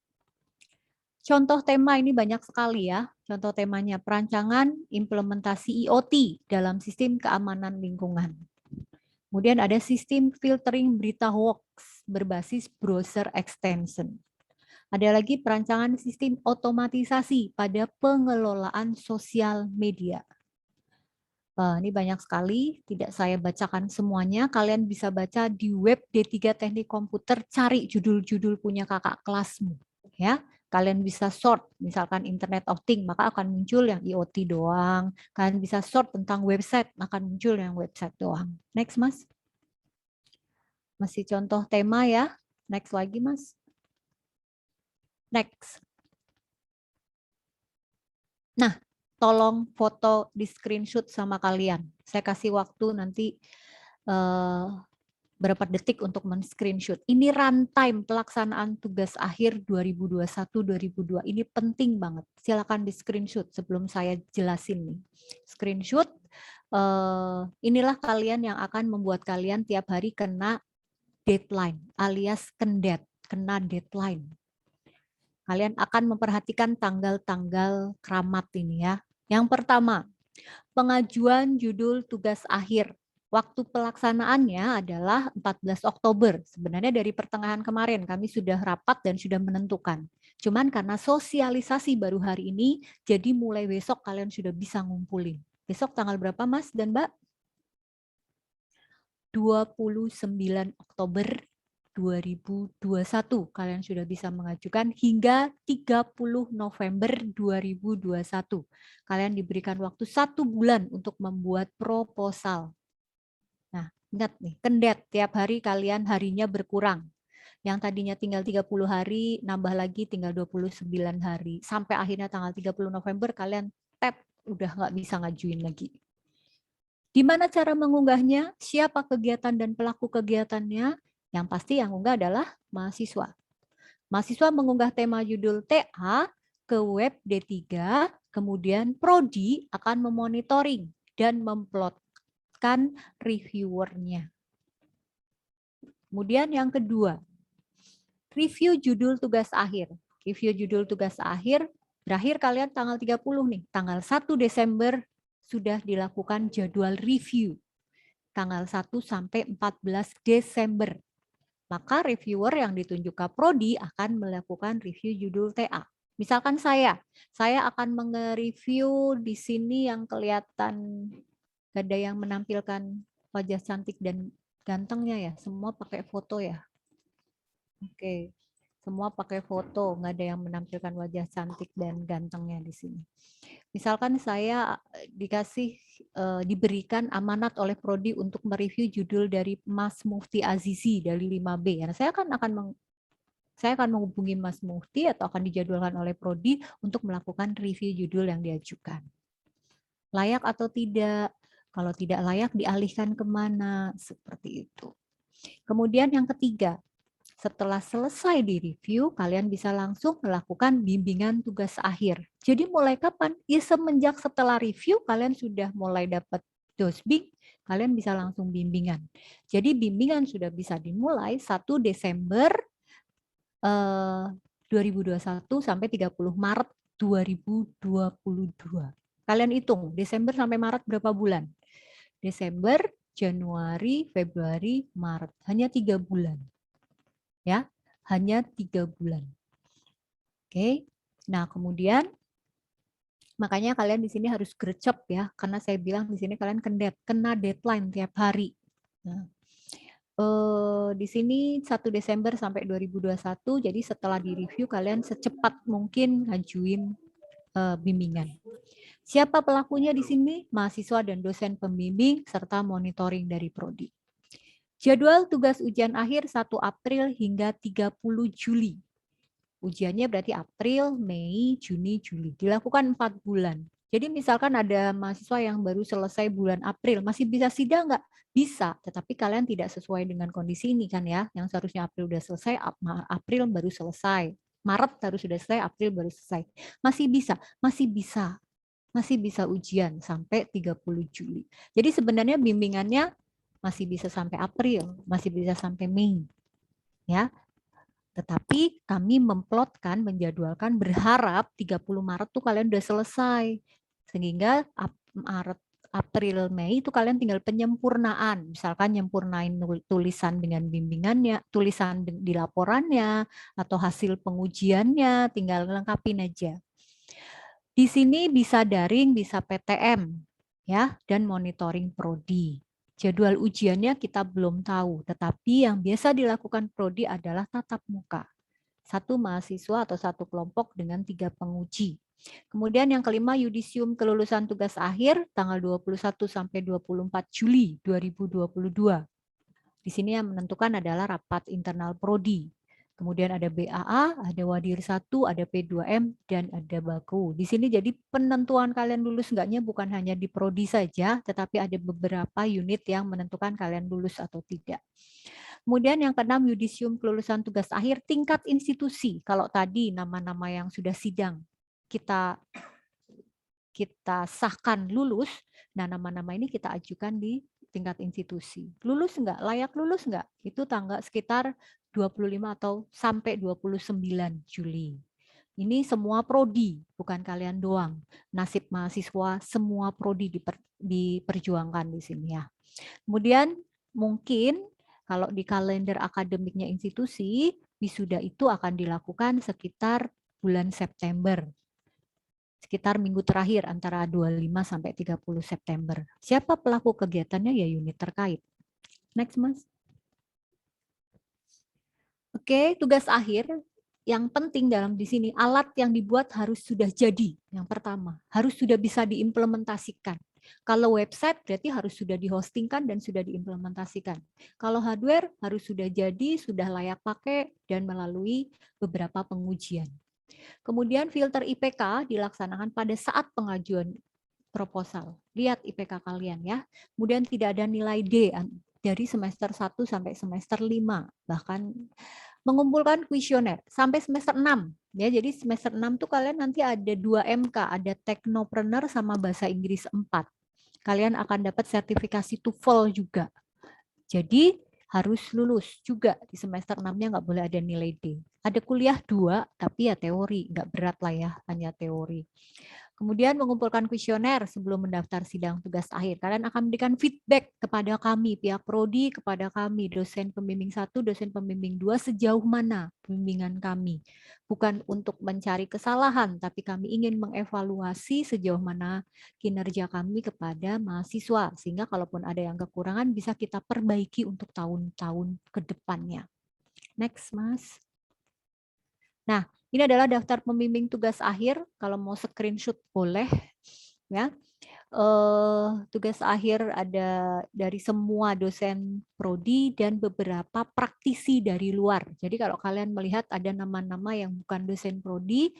Contoh tema ini banyak sekali ya. Contoh temanya perancangan implementasi IoT dalam sistem keamanan lingkungan. Kemudian ada sistem filtering berita hoax berbasis browser extension. Ada lagi perancangan sistem otomatisasi pada pengelolaan sosial media. Ini banyak sekali, tidak saya bacakan semuanya. Kalian bisa baca di web D3 Teknik Komputer, cari judul-judul punya kakak kelasmu. Ya, kalian bisa sort, misalkan Internet of Things, maka akan muncul yang IoT doang. Kalian bisa sort tentang website, akan muncul yang website doang. Next, Mas. Masih contoh tema ya. Next lagi, Mas. Next. Nah, tolong foto di screenshot sama kalian. Saya kasih waktu nanti berapa detik untuk men-screenshot. Ini runtime pelaksanaan tugas akhir 2021-2002. Ini penting banget. Silakan di screenshot sebelum saya jelasin nih. Screenshot, inilah kalian yang akan membuat kalian tiap hari kena deadline, alias kendet, kena deadline. Kalian akan memperhatikan tanggal-tanggal keramat ini ya. Yang pertama, pengajuan judul tugas akhir. Waktu pelaksanaannya adalah 14 Oktober. Sebenarnya dari pertengahan kemarin kami sudah rapat dan sudah menentukan. Cuman karena sosialisasi baru hari ini, jadi mulai besok kalian sudah bisa ngumpulin. Besok tanggal berapa Mas dan Mbak? 29 Oktober 2021 kalian sudah bisa mengajukan hingga 30 November 2021. Kalian diberikan waktu 1 bulan untuk membuat proposal. Nah, ingat nih, kendet tiap hari kalian harinya berkurang. Yang tadinya tinggal 30 hari, nambah lagi tinggal 29 hari. Sampai akhirnya tanggal 30 November kalian tap, udah nggak bisa ngajuin lagi. Gimana cara mengunggahnya? Siapa kegiatan dan pelaku kegiatannya? Yang pasti yang unggah adalah mahasiswa. Mahasiswa mengunggah tema judul TA ke web D3, kemudian prodi akan memonitoring dan memplotkan reviewernya. Kemudian yang kedua, review judul tugas akhir. Review judul tugas akhir, berakhir kalian tanggal 30 nih, tanggal 1 Desember sudah dilakukan jadwal review. Tanggal 1 sampai 14 Desember. Maka reviewer yang ditunjuk Kaprodi akan melakukan review judul TA. Misalkan saya akan nge-review di sini yang kelihatan gak ada yang menampilkan wajah cantik dan gantengnya ya, semua pakai foto ya. Oke, semua pakai foto, nggak ada yang menampilkan wajah cantik dan gantengnya di sini. Misalkan saya diberikan amanat oleh Prodi untuk mereview judul dari Mas Mufti Azizi dari 5B. Nah, saya akan menghubungi Mas Mufti atau akan dijadwalkan oleh Prodi untuk melakukan review judul yang diajukan. Layak atau tidak? Kalau tidak layak dialihkan kemana? Seperti itu. Kemudian yang ketiga, setelah selesai di review, kalian bisa langsung melakukan bimbingan tugas akhir. Jadi mulai kapan? Ya semenjak setelah review, kalian sudah mulai dapat dosbing, kalian bisa langsung bimbingan. Jadi bimbingan sudah bisa dimulai 1 Desember 2021 sampai 30 Maret 2022. Kalian hitung, Desember sampai Maret berapa bulan? Desember, Januari, Februari, Maret. Hanya 3 bulan. Ya, hanya 3 bulan. Oke. Nah, kemudian makanya kalian di sini harus gercep ya, karena saya bilang di sini kalian kena deadline tiap hari. Nah, di sini 1 Desember sampai 2021, jadi setelah direview kalian secepat mungkin ngajuin bimbingan. Siapa pelakunya di sini? Mahasiswa dan dosen pembimbing serta monitoring dari prodi. Jadwal tugas ujian akhir 1 April hingga 30 Juli. Ujiannya berarti April, Mei, Juni, Juli. Dilakukan 4 bulan. Jadi misalkan ada mahasiswa yang baru selesai bulan April, masih bisa sidang nggak? Bisa, tetapi kalian tidak sesuai dengan kondisi ini kan ya. Yang seharusnya April udah selesai, April baru selesai. Maret harus sudah selesai, April baru selesai. Masih bisa, masih bisa. Masih bisa ujian sampai 30 Juli. Jadi sebenarnya bimbingannya masih bisa sampai April, masih bisa sampai Mei. Ya. Tetapi kami memplotkan, menjadwalkan berharap 30 Maret tuh kalian udah selesai. Sehingga Maret, April, Mei itu kalian tinggal penyempurnaan. Misalkan nyempurnain tulisan dengan bimbingannya, tulisan di laporannya, atau hasil pengujiannya, tinggal lengkapin aja. Di sini bisa daring, bisa PTM, ya, dan monitoring prodi. Jadwal ujiannya kita belum tahu, tetapi yang biasa dilakukan prodi adalah tatap muka. 1 mahasiswa atau 1 kelompok dengan 3 penguji. Kemudian yang kelima, yudisium kelulusan tugas akhir tanggal 21 sampai 24 Juli 2022. Di sini yang menentukan adalah rapat internal prodi. Kemudian ada BAA, ada Wadir 1, ada P2M, dan ada Baku. Di sini jadi penentuan kalian lulus enggaknya bukan hanya di prodi saja, tetapi ada beberapa unit yang menentukan kalian lulus atau tidak. Kemudian yang keenam, yudisium kelulusan tugas akhir tingkat institusi. Kalau tadi nama-nama yang sudah sidang kita sahkan lulus, nah nama-nama ini kita ajukan di tingkat institusi. Lulus enggak? Layak lulus enggak? Itu tanggal sekitar 25 atau sampai 29 Juli. Ini semua prodi, bukan kalian doang. Nasib mahasiswa semua prodi diperjuangkan di sini ya. Kemudian mungkin kalau di kalender akademiknya institusi, wisuda itu akan dilakukan sekitar bulan September. Sekitar minggu terakhir antara 25 sampai 30 September. Siapa pelaku kegiatannya? Ya unit terkait. Next, Mas. Oke, tugas akhir yang penting dalam di sini, alat yang dibuat harus sudah jadi. Yang pertama, harus sudah bisa diimplementasikan. Kalau website berarti harus sudah dihostingkan dan sudah diimplementasikan. Kalau hardware harus sudah jadi, sudah layak pakai, dan melalui beberapa pengujian. Kemudian filter IPK dilaksanakan pada saat pengajuan proposal. Lihat IPK kalian ya. Kemudian tidak ada nilai D dari semester 1 sampai semester 5. Bahkan mengumpulkan kuesioner sampai semester 6. Ya, jadi semester 6 tuh kalian nanti ada 2 MK, ada Technopreneur sama bahasa Inggris 4. Kalian akan dapat sertifikasi TOEFL juga. Jadi harus lulus juga di semester 6-nya, nggak boleh ada nilai D. Ada kuliah 2, tapi ya teori, nggak berat lah ya, hanya teori. Kemudian mengumpulkan kuesioner sebelum mendaftar sidang tugas akhir. Kalian akan memberikan feedback kepada kami, pihak prodi, kepada kami, dosen pembimbing 1, dosen pembimbing 2, sejauh mana pembimbingan kami. Bukan untuk mencari kesalahan, tapi kami ingin mengevaluasi sejauh mana kinerja kami kepada mahasiswa. Sehingga kalaupun ada yang kekurangan, bisa kita perbaiki untuk tahun-tahun ke depannya. Next, Mas. Nah, ini adalah daftar pembimbing tugas akhir. Kalau mau screenshot boleh, ya. Tugas akhir ada dari semua dosen prodi dan beberapa praktisi dari luar. Jadi kalau kalian melihat ada nama-nama yang bukan dosen prodi,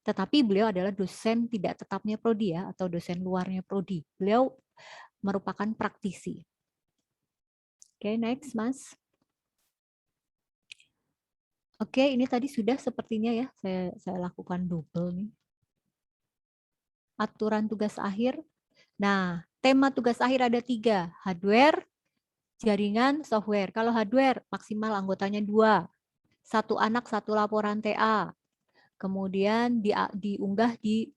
tetapi beliau adalah dosen tidak tetapnya prodi ya, atau dosen luarnya prodi. Beliau merupakan praktisi. Oke, next, Mas. Oke, ini tadi sudah sepertinya ya, saya lakukan double nih. Aturan tugas akhir. Nah, tema tugas akhir ada 3, hardware, jaringan, software. Kalau hardware, maksimal anggotanya 2. 1 anak, 1 laporan TA. Kemudian diunggah di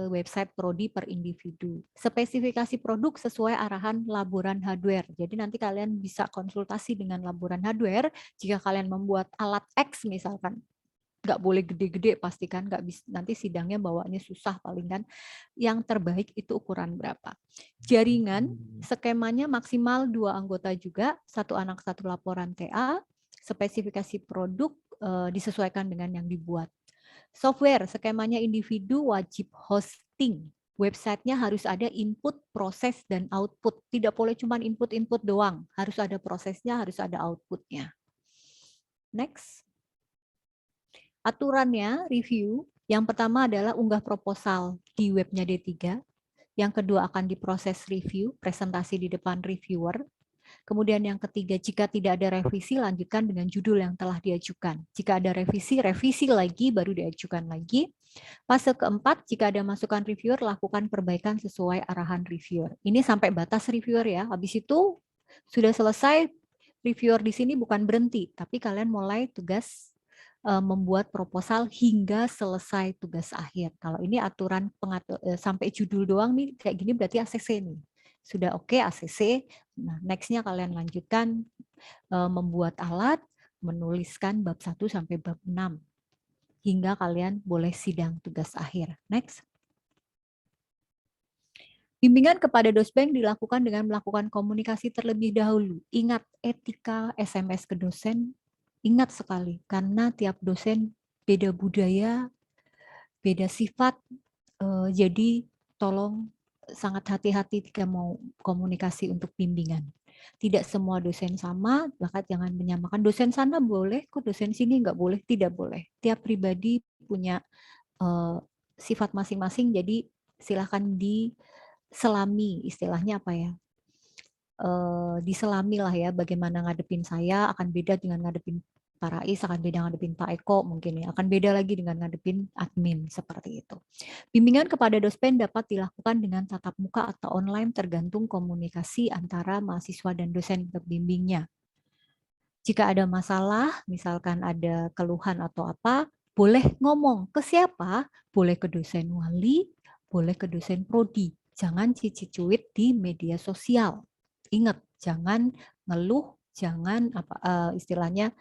website prodi per individu. Spesifikasi produk sesuai arahan laboran hardware. Jadi nanti kalian bisa konsultasi dengan laboran hardware. Jika kalian membuat alat X misalkan, nggak boleh gede-gede, pastikan nggak bisa, nanti sidangnya bawanya susah paling kan. Yang terbaik itu ukuran berapa. Jaringan, skemanya maksimal 2 anggota juga, 1 anak 1 laporan TA. Spesifikasi produk disesuaikan dengan yang dibuat. Software, skemanya individu wajib hosting. Websitenya harus ada input, proses, dan output. Tidak boleh cuma input-input doang. Harus ada prosesnya, harus ada outputnya. Next. Aturannya, review. Yang pertama adalah unggah proposal di webnya D3. Yang kedua akan diproses review, presentasi di depan reviewer. Kemudian yang ketiga, jika tidak ada revisi, lanjutkan dengan judul yang telah diajukan. Jika ada revisi, revisi lagi, baru diajukan lagi. Fase keempat, jika ada masukan reviewer, lakukan perbaikan sesuai arahan reviewer. Ini sampai batas reviewer ya. Habis itu sudah selesai, reviewer di sini bukan berhenti, tapi kalian mulai tugas membuat proposal hingga selesai tugas akhir. Kalau ini aturan sampai judul doang nih, kayak gini berarti ACC nih. Sudah oke ACC, nah next-nya kalian lanjutkan membuat alat, menuliskan bab 1 sampai bab 6. Hingga kalian boleh sidang tugas akhir. Next. Bimbingan kepada dosbeng dilakukan dengan melakukan komunikasi terlebih dahulu. Ingat etika SMS ke dosen, ingat sekali, karena tiap dosen beda budaya, beda sifat, jadi tolong sangat hati-hati ketika mau komunikasi untuk bimbingan. Tidak semua dosen sama, maka jangan menyamakan. Dosen sana boleh, kok dosen sini nggak boleh, tidak boleh. Tiap pribadi punya sifat masing-masing, jadi silakan diselami, istilahnya apa ya? Diselami lah ya, bagaimana ngadepin saya akan beda dengan ngadepin Pak Rais, akan beda ngadepin Pak Eko mungkin ya, akan beda lagi dengan ngadepin admin, seperti itu. Bimbingan kepada dosen dapat dilakukan dengan tatap muka atau online tergantung komunikasi antara mahasiswa dan dosen pembimbingnya. Jika ada masalah, misalkan ada keluhan atau apa, boleh ngomong ke siapa? Boleh ke dosen wali, boleh ke dosen prodi. Jangan cici-cuit di media sosial. Ingat, jangan ngeluh, jangan istilahnya,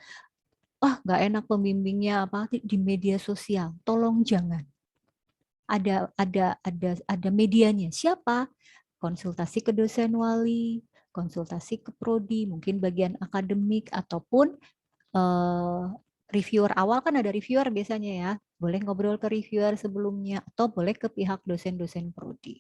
wah nggak enak pembimbingnya apa di media sosial. Tolong jangan. Ada medianya. Siapa? Konsultasi ke dosen wali, konsultasi ke prodi, mungkin bagian akademik ataupun reviewer awal kan ada reviewer biasanya ya. Boleh ngobrol ke reviewer sebelumnya atau boleh ke pihak dosen-dosen prodi.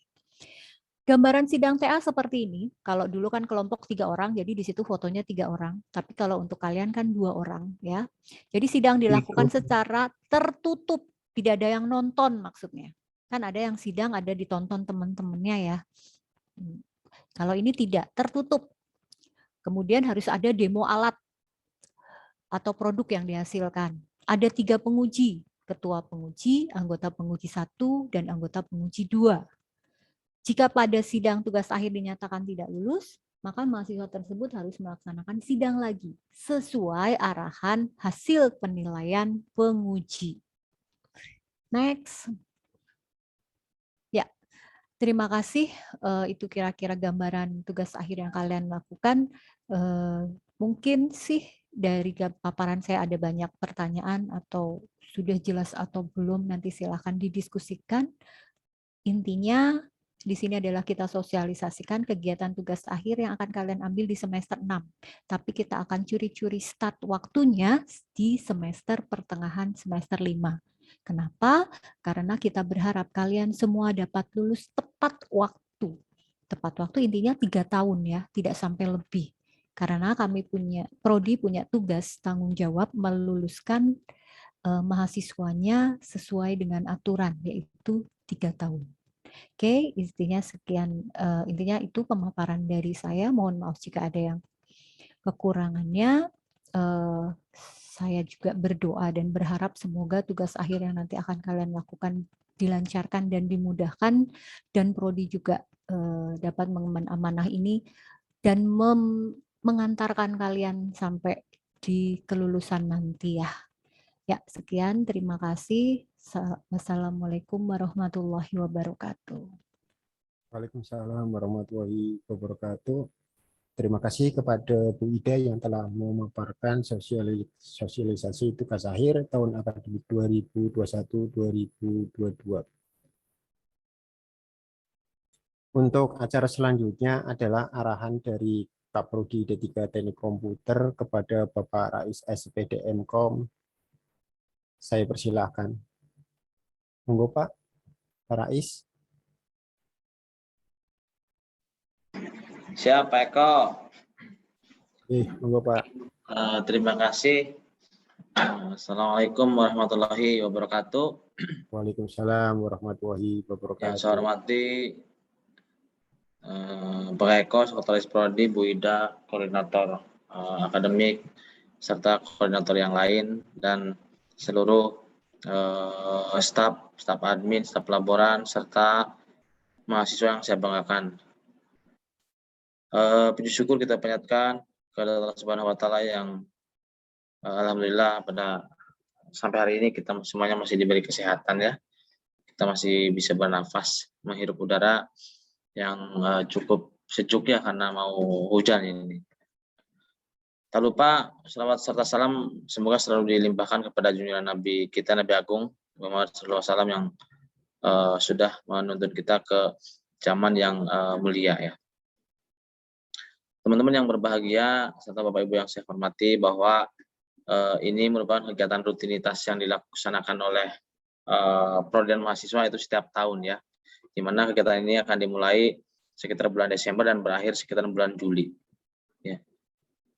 Gambaran sidang TA seperti ini. Kalau dulu kan kelompok 3 orang, jadi di situ fotonya 3 orang. Tapi kalau untuk kalian kan 2 orang ya. Jadi sidang dilakukan secara tertutup, tidak ada yang nonton maksudnya. Kan ada yang sidang ada ditonton teman-temannya ya. Kalau ini tidak, tertutup. Kemudian harus ada demo alat atau produk yang dihasilkan. Ada 3 penguji, ketua penguji, anggota penguji 1, dan anggota penguji 2. Jika pada sidang tugas akhir dinyatakan tidak lulus, maka mahasiswa tersebut harus melaksanakan sidang lagi sesuai arahan hasil penilaian penguji. Next. Ya, terima kasih. Itu kira-kira gambaran tugas akhir yang kalian lakukan. Mungkin sih dari paparan saya ada banyak pertanyaan atau sudah jelas atau belum, nanti silakan didiskusikan. Intinya di sini adalah kita sosialisasikan kegiatan tugas akhir yang akan kalian ambil di semester 6. Tapi kita akan curi-curi start waktunya di semester pertengahan semester 5. Kenapa? Karena kita berharap kalian semua dapat lulus tepat waktu. Tepat waktu intinya 3 tahun ya, tidak sampai lebih. Karena kami prodi punya tugas tanggung jawab meluluskan mahasiswanya sesuai dengan aturan, yaitu 3 tahun. Oke, intinya sekian, intinya itu pemaparan dari saya. Mohon maaf jika ada yang kekurangannya. Saya juga berdoa dan berharap semoga tugas akhir yang nanti akan kalian lakukan dilancarkan dan dimudahkan, dan prodi juga dapat mengemban amanah ini dan mengantarkan kalian sampai di kelulusan nanti ya. Ya, sekian. Terima kasih. Wassalamualaikum warahmatullahi wabarakatuh. Waalaikumsalam warahmatullahi wabarakatuh. Terima kasih kepada Bu Ida yang telah memaparkan sosialisasi tugas akhir tahun akademik 2021-2022. Untuk acara selanjutnya adalah arahan dari Pak Prodi D3 Teknik Komputer kepada Bapak Rais SPDM-Kom. Saya persilahkan. Monggo Pak Rais. Siap, Pak Eko. Monggo Pak. Terima kasih. Assalamualaikum warahmatullahi wabarakatuh. Waalaikumsalam warahmatullahi wabarakatuh. Yang saya hormati Pak Eko, Sekretaris Prodi, Bu Ida, Koordinator Akademik, serta koordinator yang lain, dan seluruh staf admin, staf laboran, serta mahasiswa yang saya banggakan. Puji syukur kita panjatkan kepada Allah Subhanahu wa Ta'ala yang alhamdulillah pada sampai hari ini kita semuanya masih diberi kesehatan ya. Kita masih bisa bernafas, menghirup udara yang cukup sejuk ya karena mau hujan ini. Tak lupa selawat serta salam semoga selalu dilimpahkan kepada junjungan Nabi kita, Nabi Agung Muhammad SAW yang sudah menuntun kita ke zaman yang mulia ya. Teman-teman yang berbahagia serta Bapak Ibu yang saya hormati, bahwa ini merupakan kegiatan rutinitas yang dilaksanakan oleh Prodi dan mahasiswa itu setiap tahun ya, di mana kegiatan ini akan dimulai sekitar bulan Desember dan berakhir sekitar bulan Juli ya.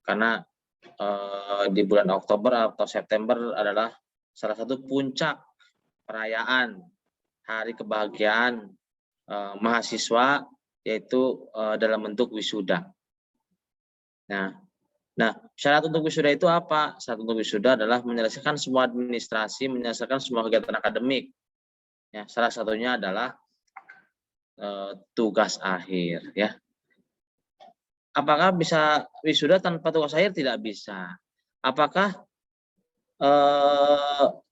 Karena di bulan Oktober atau September adalah salah satu puncak perayaan hari kebahagiaan mahasiswa, yaitu dalam bentuk wisuda. Nah, syarat untuk wisuda itu apa? Syarat untuk wisuda adalah menyelesaikan semua administrasi, menyelesaikan semua kegiatan akademik. Ya, salah satunya adalah tugas akhir. Ya. Apakah bisa wisuda tanpa tugas akhir? Tidak bisa. Apakah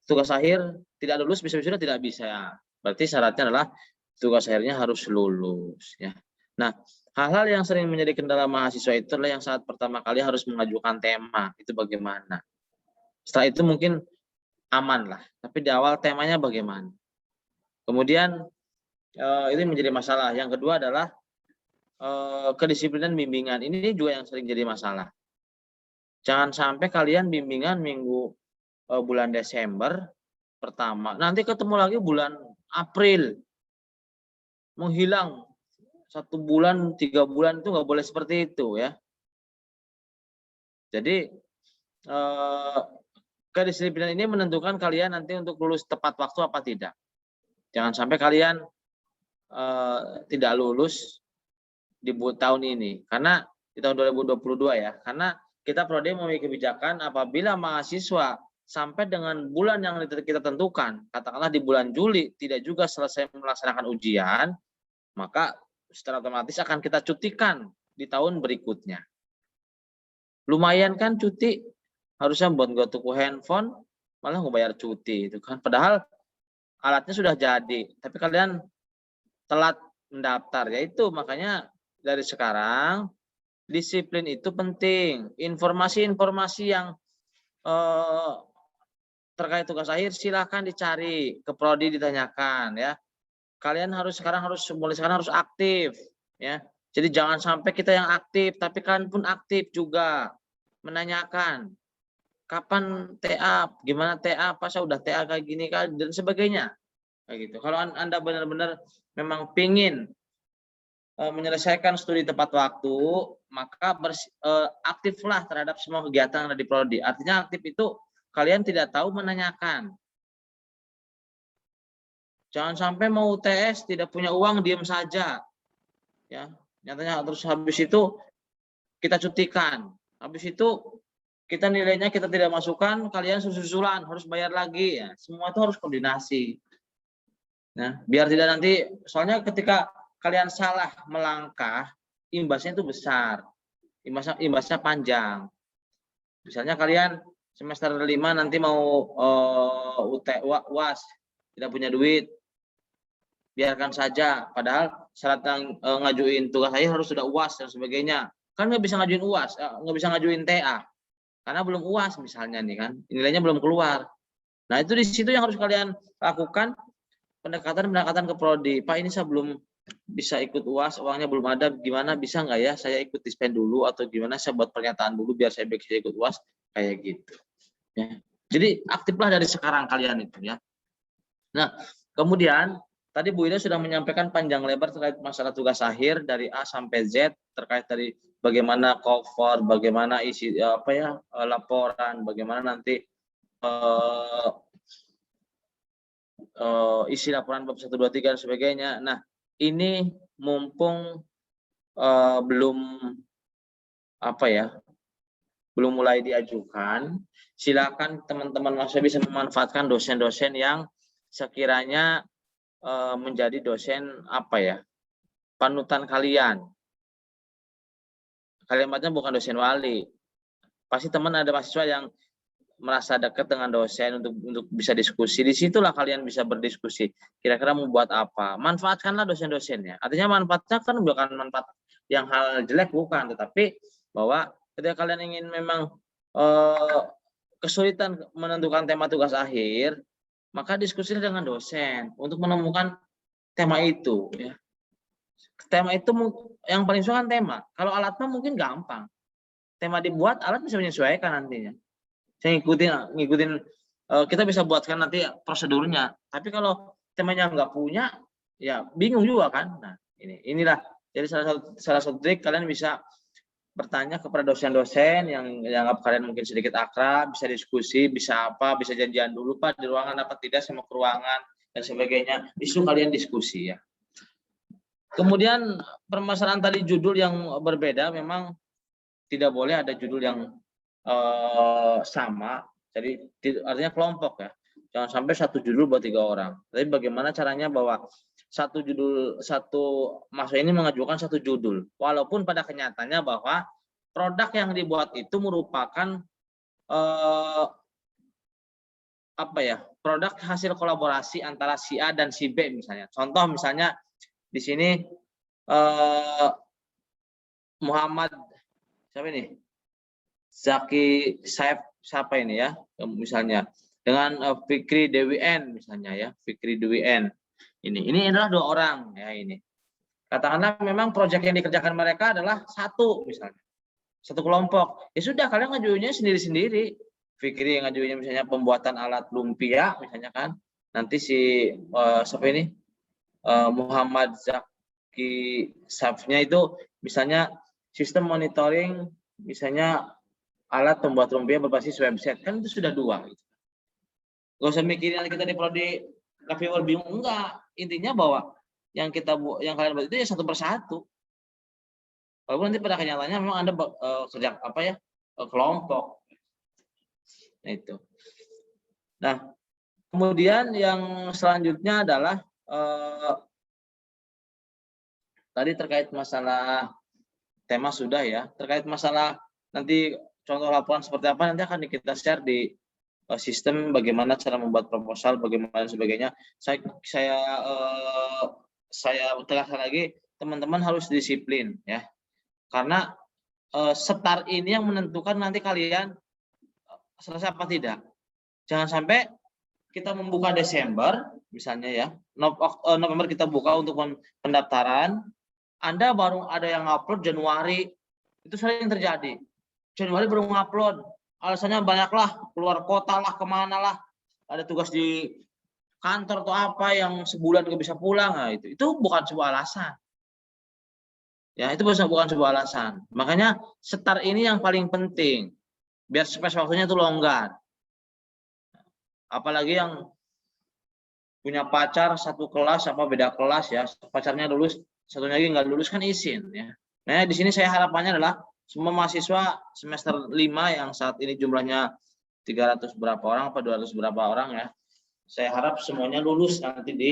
tugas akhir tidak lulus bisa wisuda? Tidak bisa. Berarti syaratnya adalah tugas akhirnya harus lulus. Ya. Nah, hal-hal yang sering menjadi kendala mahasiswa itu adalah yang saat pertama kali harus mengajukan tema, itu bagaimana. Setelah itu mungkin aman lah, tapi di awal temanya bagaimana. Kemudian itu menjadi masalah. Yang kedua adalah kedisiplinan bimbingan. Ini juga yang sering jadi masalah. Jangan sampai kalian bimbingan bulan Desember pertama, nanti ketemu lagi bulan April, menghilang 1 bulan, 3 bulan, itu nggak boleh seperti itu ya. Jadi kedisiplinan ini menentukan kalian nanti untuk lulus tepat waktu apa tidak. Jangan sampai kalian tidak lulus di tahun ini, karena di tahun 2022 ya. Karena kita Prodi memiliki kebijakan apabila mahasiswa sampai dengan bulan yang kita tentukan, katakanlah di bulan Juli tidak juga selesai melaksanakan ujian, maka secara otomatis akan kita cutikan di tahun berikutnya. Lumayan kan cuti, harusnya buat nggak tuku handphone, malah ngebayar cuti itu kan. Padahal alatnya sudah jadi, tapi kalian telat mendaftar. Ya itu makanya dari sekarang disiplin itu penting. Informasi-informasi yang terkait tugas akhir silahkan dicari ke Prodi, ditanyakan ya. Kalian mulai sekarang harus aktif ya. Jadi jangan sampai kita yang aktif tapi kalian pun aktif juga menanyakan kapan TA, gimana TA, pas saya udah TA kayak gini kan, dan sebagainya kayak gitu. Kalau Anda benar-benar memang pingin menyelesaikan studi tepat waktu, maka aktiflah terhadap semua kegiatan yang ada di Prodi. Artinya aktif itu kalian tidak tahu menanyakan. Jangan sampai mau UTS tidak punya uang diam saja. Ya, nyatanya terus habis itu kita cutikan. Habis itu kita nilainya kita tidak masukkan, kalian susulan harus bayar lagi ya. Semua itu harus koordinasi. Nah, biar tidak nanti, soalnya ketika kalian salah melangkah, imbasnya itu besar. Imbasnya panjang. Misalnya kalian semester 5 nanti mau UAS, tidak punya duit, biarkan saja. Padahal syarat yang ngajuin tugas akhir harus sudah UAS dan sebagainya. Kan nggak bisa ngajuin UAS, nggak bisa ngajuin TA karena belum UAS misalnya nih kan, nilainya belum keluar. Nah itu di situ yang harus kalian lakukan, pendekatan ke prodi. Pak, ini saya belum bisa ikut UAS, uangnya belum ada, gimana, bisa nggak ya saya ikut dispen dulu atau gimana, saya buat pernyataan dulu biar saya bisa ikut UAS, kayak gitu ya. Jadi aktiflah dari sekarang kalian itu ya. Nah kemudian tadi Bu Ida sudah menyampaikan panjang lebar terkait masalah tugas akhir dari A sampai Z, terkait dari bagaimana cover, bagaimana isi laporan, bagaimana nanti isi laporan bab 1, 2, 3 dan sebagainya. Nah, ini mumpung belum belum mulai diajukan, silakan teman-teman mahasiswa bisa memanfaatkan dosen-dosen yang sekiranya menjadi dosen panutan kalian. Kalimatnya bukan dosen wali. Pasti teman ada mahasiswa yang merasa dekat dengan dosen untuk bisa diskusi. Disitulah kalian bisa berdiskusi. Kira-kira mau buat apa? Manfaatkanlah dosen-dosennya. Artinya manfaatnya kan bukan manfaat yang hal jelek, bukan. Tetapi bahwa ketika kalian ingin memang kesulitan menentukan tema tugas akhir, maka diskusilah dengan dosen untuk menemukan tema itu. Ya. Tema itu yang paling susah kan tema. Kalau alatnya mungkin gampang. Tema dibuat, alat bisa menyesuaikan nantinya. Saya ngikutin kita bisa buatkan nanti prosedurnya. Tapi kalau temanya nggak punya, ya bingung juga kan. Nah, inilah jadi salah satu trik, kalian bisa bertanya kepada dosen-dosen yang dianggap kalian mungkin sedikit akrab, bisa diskusi, bisa bisa janjian dulu Pak di ruangan apa tidak, sama ke ruangan dan sebagainya. Isu kalian diskusi ya. Kemudian permasalahan tadi judul yang berbeda, memang tidak boleh ada judul yang sama, jadi artinya kelompok ya. Jangan sampai satu judul buat 3 orang. Tapi bagaimana caranya bahwa satu mahasiswa ini mengajukan satu judul, walaupun pada kenyataannya bahwa produk yang dibuat itu merupakan produk hasil kolaborasi antara si A dan si B misalnya. Contoh misalnya di sini Muhammad siapa ini? Zaki Saif siapa ini ya, misalnya dengan Fikri Dewi N misalnya ya, Fikri Dewi N ini adalah 2 orang ya. Ini katakanlah memang proyek yang dikerjakan mereka adalah satu misalnya, satu kelompok, ya sudah kalian ngajuinnya sendiri-sendiri. Fikri yang ngajuinnya misalnya pembuatan alat lumpia misalnya kan, nanti si siapa ini Muhammad Zaki Saifnya itu misalnya sistem monitoring misalnya alat pembuat lumpia berbasis website, kan itu sudah 2 gitu. Gak usah mikirin nanti kita di prodi Reviewer bingung, enggak. Intinya bahwa yang kalian buat itu ya satu persatu. Walaupun nanti pada kenyataannya memang Anda kerja kelompok. Nah itu. Nah, kemudian yang selanjutnya adalah tadi terkait masalah tema sudah ya, terkait masalah nanti contoh laporan seperti apa nanti akan kita share di sistem, bagaimana cara membuat proposal, bagaimana sebagainya. Saya tegaskan lagi, teman-teman harus disiplin ya, karena start ini yang menentukan nanti kalian selesai apa tidak. Jangan sampai kita membuka Desember misalnya ya, November kita buka untuk pendaftaran, Anda baru ada yang upload Januari, itu sering terjadi. Januari baru ngupload, alasannya banyaklah, keluar kota lah, kemana lah, ada tugas di kantor atau apa yang sebulan nggak bisa pulang. Nah, itu bukan sebuah alasan. Ya, itu bukan sebuah alasan. Makanya start ini yang paling penting, biar space waktunya itu longgar. Apalagi yang punya pacar satu kelas apa beda kelas ya, pacarnya lulus, satunya lagi nggak lulus kan izin ya. Nah, di sini saya harapannya adalah semua mahasiswa semester 5 yang saat ini jumlahnya 300 berapa orang apa 200 berapa orang ya, saya harap semuanya lulus nanti di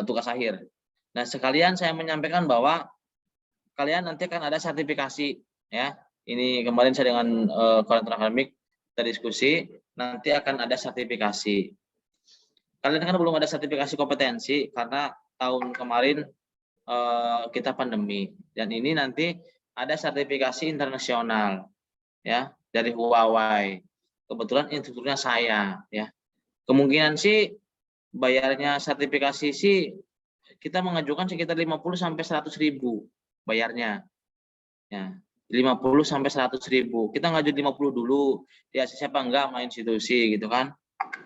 tugas akhir. Nah sekalian saya menyampaikan bahwa kalian nanti akan ada sertifikasi ya, ini kemarin saya dengan koordinator akademik kita diskusi, nanti akan ada sertifikasi. Kalian kan belum ada sertifikasi kompetensi karena tahun kemarin kita pandemi, dan ini nanti ada sertifikasi internasional ya dari Huawei. Kebetulan instrukturnya saya ya. Kemungkinan sih bayarnya sertifikasi sih kita mengajukan sekitar 50 sampai 100.000 bayarnya. Ya, 50 sampai 100.000. Kita ngajuin 50 dulu. Ya siapa enggak sama institusi gitu kan.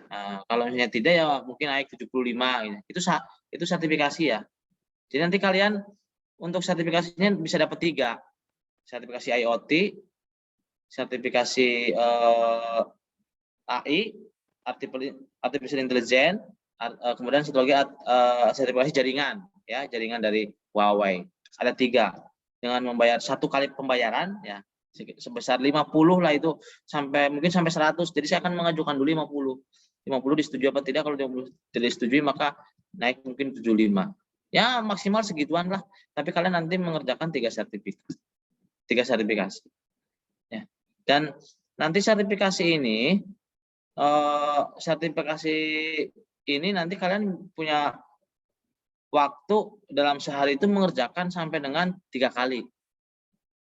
Nah, kalau misalnya tidak ya mungkin naik 75 gitu. Itu sertifikasi ya. Jadi nanti kalian untuk sertifikasinya bisa dapat 3. Sertifikasi IoT, sertifikasi AI, artificial intelligence, kemudian satu lagi sertifikasi jaringan, ya jaringan dari Huawei. Ada 3 dengan membayar 1 kali pembayaran, ya sebesar 50 lah itu mungkin sampai 100. Jadi saya akan mengajukan dulu 50 disetujui apa tidak. Kalau 50 tidak disetujui maka naik mungkin 75. Ya maksimal segituan lah. Tapi kalian nanti mengerjakan 3 sertifikasi. Ya. Dan nanti sertifikasi ini nanti kalian punya waktu dalam sehari itu mengerjakan sampai dengan 3 kali.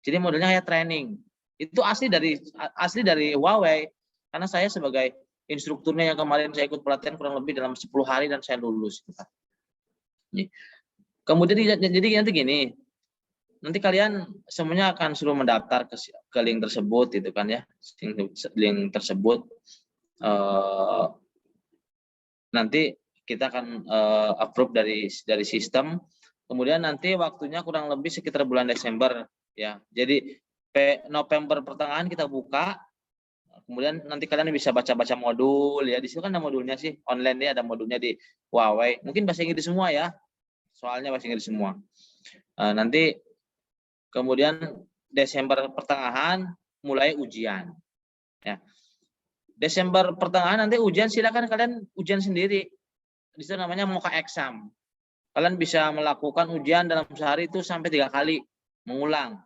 Jadi modelnya kayak training. Itu asli dari Huawei. Karena saya sebagai instrukturnya yang kemarin saya ikut pelatihan kurang lebih dalam 10 hari dan saya lulus. Kemudian jadi nanti gini. Nanti kalian semuanya akan suruh mendaftar ke link tersebut gitu kan ya. Link tersebut nanti kita akan approve dari sistem. Kemudian nanti waktunya kurang lebih sekitar bulan Desember ya. Jadi November pertengahan kita buka. Kemudian nanti kalian bisa baca-baca modul ya. Di situ kan ada modulnya sih online ya, ada modulnya di Huawei. Mungkin bahasa Inggris semua ya. Soalnya bahasa Inggris semua. Nanti kemudian Desember pertengahan mulai ujian. Ya. Desember pertengahan nanti ujian, silakan kalian ujian sendiri. Di situ namanya mock exam. Kalian bisa melakukan ujian dalam sehari itu sampai 3 kali mengulang.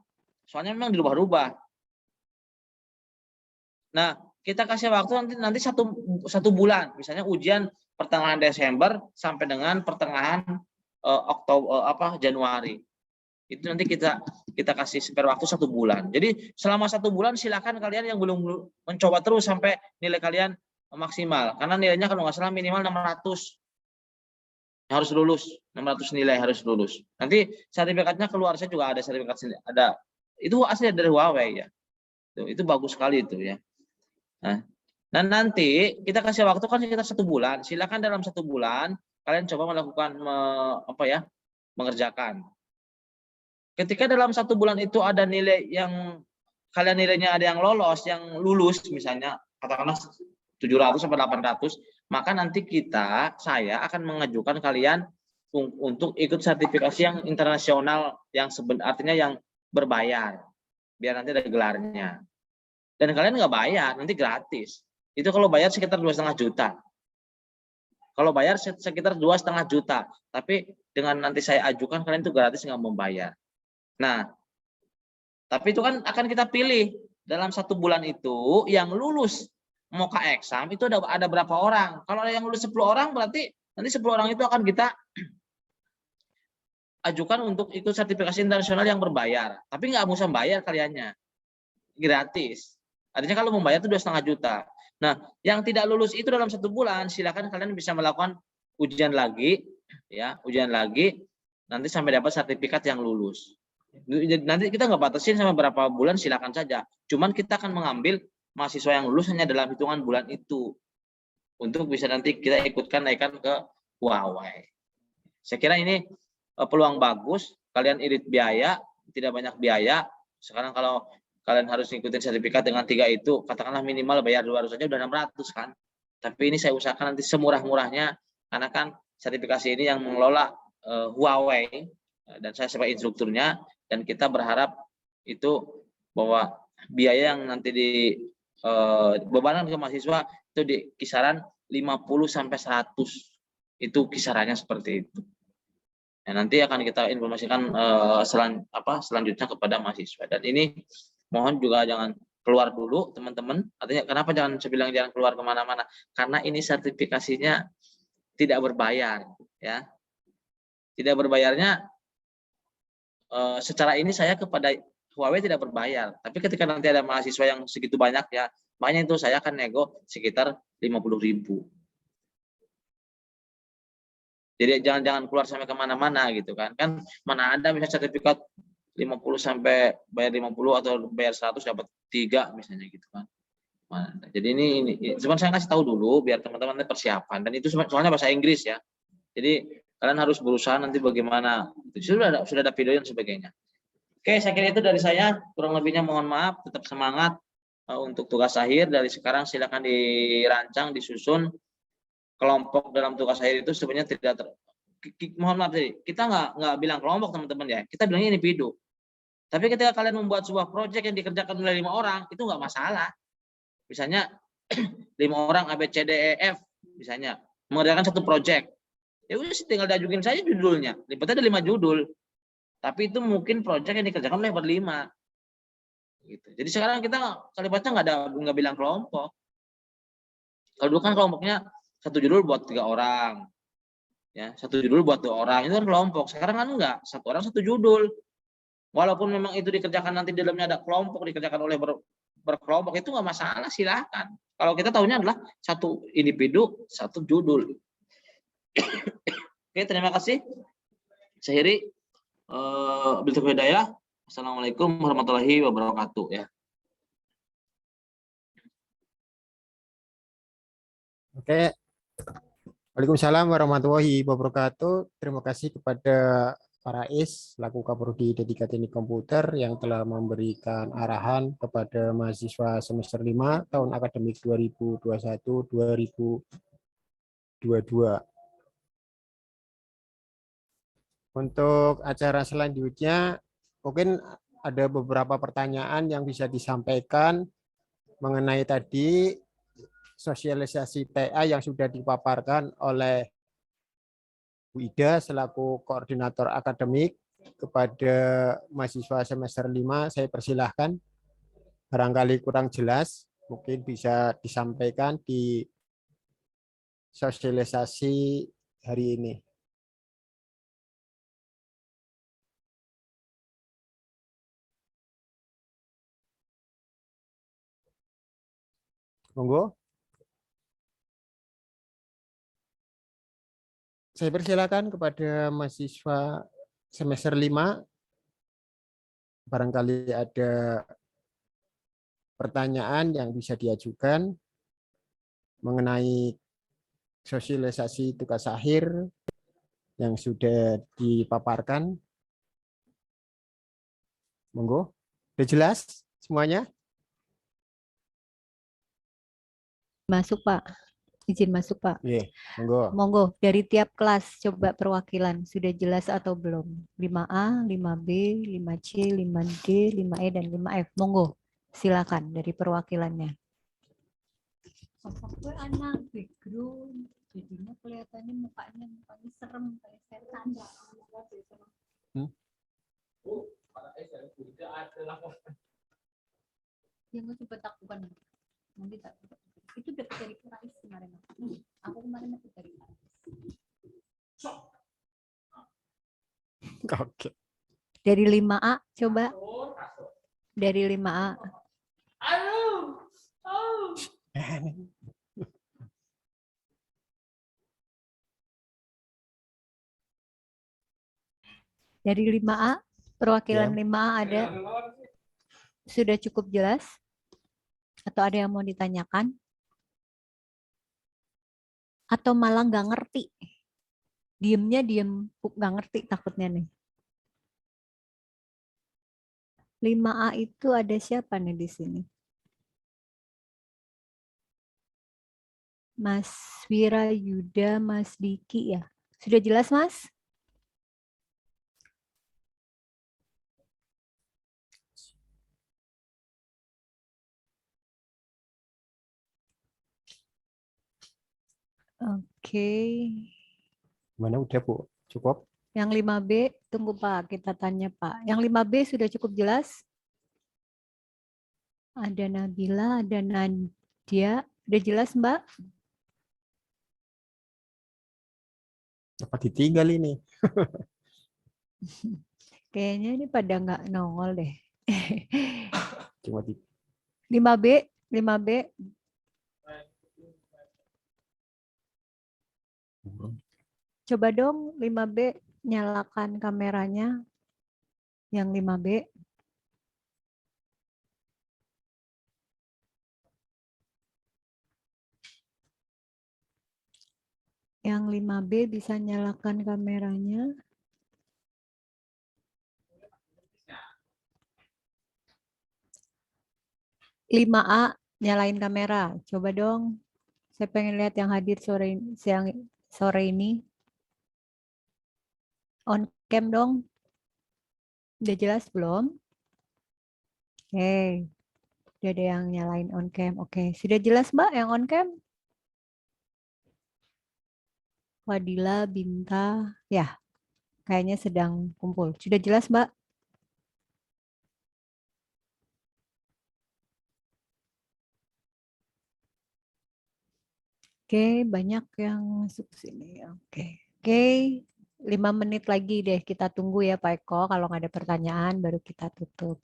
Soalnya memang dirubah-rubah. Nah, kita kasih waktu nanti satu bulan. Misalnya ujian pertengahan Desember sampai dengan pertengahan Januari. Itu nanti kita kasih spare waktu 1 bulan. Jadi selama 1 bulan silakan kalian yang belum mencoba terus sampai nilai kalian maksimal. Karena nilainya kalau nggak salah minimal 600. Harus lulus, 600 nilai harus lulus. Nanti sertifikatnya keluar, saya juga ada sertifikat sendiri. Ada. Itu asli dari Huawei ya. Itu bagus sekali itu ya. Nah, dan nanti kita kasih waktu kan sekitar 1 bulan. Silakan dalam 1 bulan kalian coba melakukan mengerjakan. Ketika dalam 1 bulan itu ada nilai yang kalian nilainya ada yang lolos, yang lulus misalnya katakanlah 700 sampai 800, maka nanti saya akan mengajukan kalian untuk ikut sertifikasi yang internasional yang artinya yang berbayar. Biar nanti ada gelarnya. Dan kalian nggak bayar, nanti gratis. Itu kalau bayar sekitar 2,5 juta. Kalau bayar sekitar 2,5 juta. Tapi dengan nanti saya ajukan kalian itu gratis nggak membayar. Nah, tapi itu kan akan kita pilih dalam 1 bulan itu yang lulus mock exam itu ada berapa orang. Kalau ada yang lulus 10 orang berarti nanti 10 orang itu akan kita ajukan untuk ikut sertifikasi internasional yang berbayar. Tapi nggak usah bayar kaliannya, gratis. Artinya kalau membayar itu 2,5 juta. Nah, yang tidak lulus itu dalam 1 bulan silakan kalian bisa melakukan ujian lagi, ya ujian lagi nanti sampai dapat sertifikat yang lulus. Nanti kita nggak batasin sama berapa bulan, silakan saja. Cuman kita akan mengambil mahasiswa yang lulus hanya dalam hitungan bulan itu untuk bisa nanti kita naikkan ke Huawei. Saya kira ini peluang bagus. Kalian irit biaya, tidak banyak biaya. Sekarang kalau kalian harus ngikutin sertifikat dengan 3 itu, katakanlah minimal bayar 200 saja udah 600 kan. Tapi ini saya usahakan nanti semurah-murahnya, karena kan sertifikasi ini yang mengelola Huawei dan saya sebagai instrukturnya. Dan kita berharap itu bahwa biaya yang nanti bebankan ke mahasiswa itu di kisaran 50 sampai 100. Itu kisarannya seperti itu. Nah, nanti akan kita informasikan selanjutnya kepada mahasiswa. Dan ini mohon juga jangan keluar dulu teman-teman. Artinya kenapa jangan saya bilang jangan keluar kemana-mana? Karena ini sertifikasinya tidak berbayar, ya. Tidak berbayarnya secara ini saya kepada Huawei tidak berbayar. Tapi ketika nanti ada mahasiswa yang segitu banyak ya, makanya itu saya akan nego sekitar 50.000. Jadi jangan keluar sampai kemana-mana gitu kan. Kan mana ada misalnya sertifikat 50 sampai bayar 50 atau bayar 100 dapat 3 misalnya gitu kan. Jadi ini cuma saya kasih tahu dulu biar teman-teman persiapan, dan itu soalnya bahasa Inggris ya. Jadi kalian harus berusaha nanti bagaimana. Sudah ada video dan sebagainya. Oke, saya kira itu dari saya. Kurang lebihnya mohon maaf, tetap semangat untuk tugas akhir. Dari sekarang silakan dirancang, disusun. Kelompok dalam tugas akhir itu sebenarnya tidak mohon maaf tadi, kita nggak bilang kelompok teman-teman ya, kita bilangnya individu. Tapi ketika kalian membuat sebuah proyek yang dikerjakan oleh 5 orang, itu nggak masalah. Misalnya 5 orang A, B, C, D, E, F, misalnya mengerjakan satu proyek. Ya udah tinggal diajuin saja judulnya. Libatnya ada 5 judul. Tapi itu mungkin proyek yang dikerjakan oleh berlima. Gitu. Jadi sekarang kita kalimatnya nggak bilang kelompok. Kalau dulu kan kelompoknya satu judul buat 3 orang, ya satu judul buat 2 orang, itu kan kelompok. Sekarang kan enggak, 1 orang 1 judul. Walaupun memang itu dikerjakan nanti di dalamnya ada kelompok, dikerjakan oleh berkelompok, itu nggak masalah, silahkan. Kalau kita tahunya adalah 1 individu 1 judul. Oke, terima kasih. Saya Heri, Biltu Hidayah. Assalamualaikum warahmatullahi wabarakatuh ya. Oke. Waalaikumsalam warahmatullahi wabarakatuh. Terima kasih kepada para IS selaku Kaprodi D3 Teknik Komputer yang telah memberikan arahan kepada mahasiswa semester 5 tahun akademik 2021-2022. Untuk acara selanjutnya mungkin ada beberapa pertanyaan yang bisa disampaikan mengenai tadi sosialisasi TA yang sudah dipaparkan oleh Bu Ida selaku koordinator akademik kepada mahasiswa semester 5. Saya persilahkan, barangkali kurang jelas mungkin bisa disampaikan di sosialisasi hari ini. Monggo. Saya persilakan kepada mahasiswa semester 5. Barangkali ada pertanyaan yang bisa diajukan mengenai sosialisasi tugas akhir yang sudah dipaparkan. Monggo. Sudah jelas semuanya? Masuk, Pak. Izin masuk, Pak. Iya, monggo. Monggo, dari tiap kelas coba perwakilan. Sudah jelas atau belum? 5A, 5B, 5C, 5D, 5E, dan 5F. Monggo, silakan dari perwakilannya. Sampai anak background, jadinya kelihatannya mukanya serem kayak setan. Yang gue coba takutkan. Nanti tak itu dapat dari Rais kemarin. Aku kemarin dapat dari Rais. Oke. Dari 5A coba. Dari 5A. Dari 5A, perwakilan 5A ada. Sudah cukup jelas? Atau ada yang mau ditanyakan? Atau malah nggak ngerti? Diemnya diem, nggak ngerti takutnya nih. 5A itu ada siapa nih di sini? Mas Wira Yuda, Mas Diki ya. Sudah jelas, Mas? Oke. Mana udah, Bu? Cukup? Yang 5B, tunggu Pak, kita tanya Pak. Yang 5B sudah cukup jelas? Ada Nabila, ada Nadia. Udah jelas, Mbak? Apa ditinggal ini? Kayaknya ini pada nggak nongol deh. Cuma di 5B, 5B. Coba dong 5B nyalakan kameranya. Yang 5B. Yang 5B bisa nyalakan kameranya. Lima A nyalain kamera. Coba dong. Saya pengen lihat yang hadir sore ini. On cam dong. Udah jelas belum? Oke. Udah ada yang nyalain on cam. Oke. Sudah jelas, Mbak, yang on cam? Fadila, Binta. Ya, kayaknya sedang kumpul. Sudah jelas, Mbak? Oke, banyak yang masuk sini. Oke. 5 menit lagi deh kita tunggu ya Pak Eko. Kalau nggak ada pertanyaan baru kita tutup.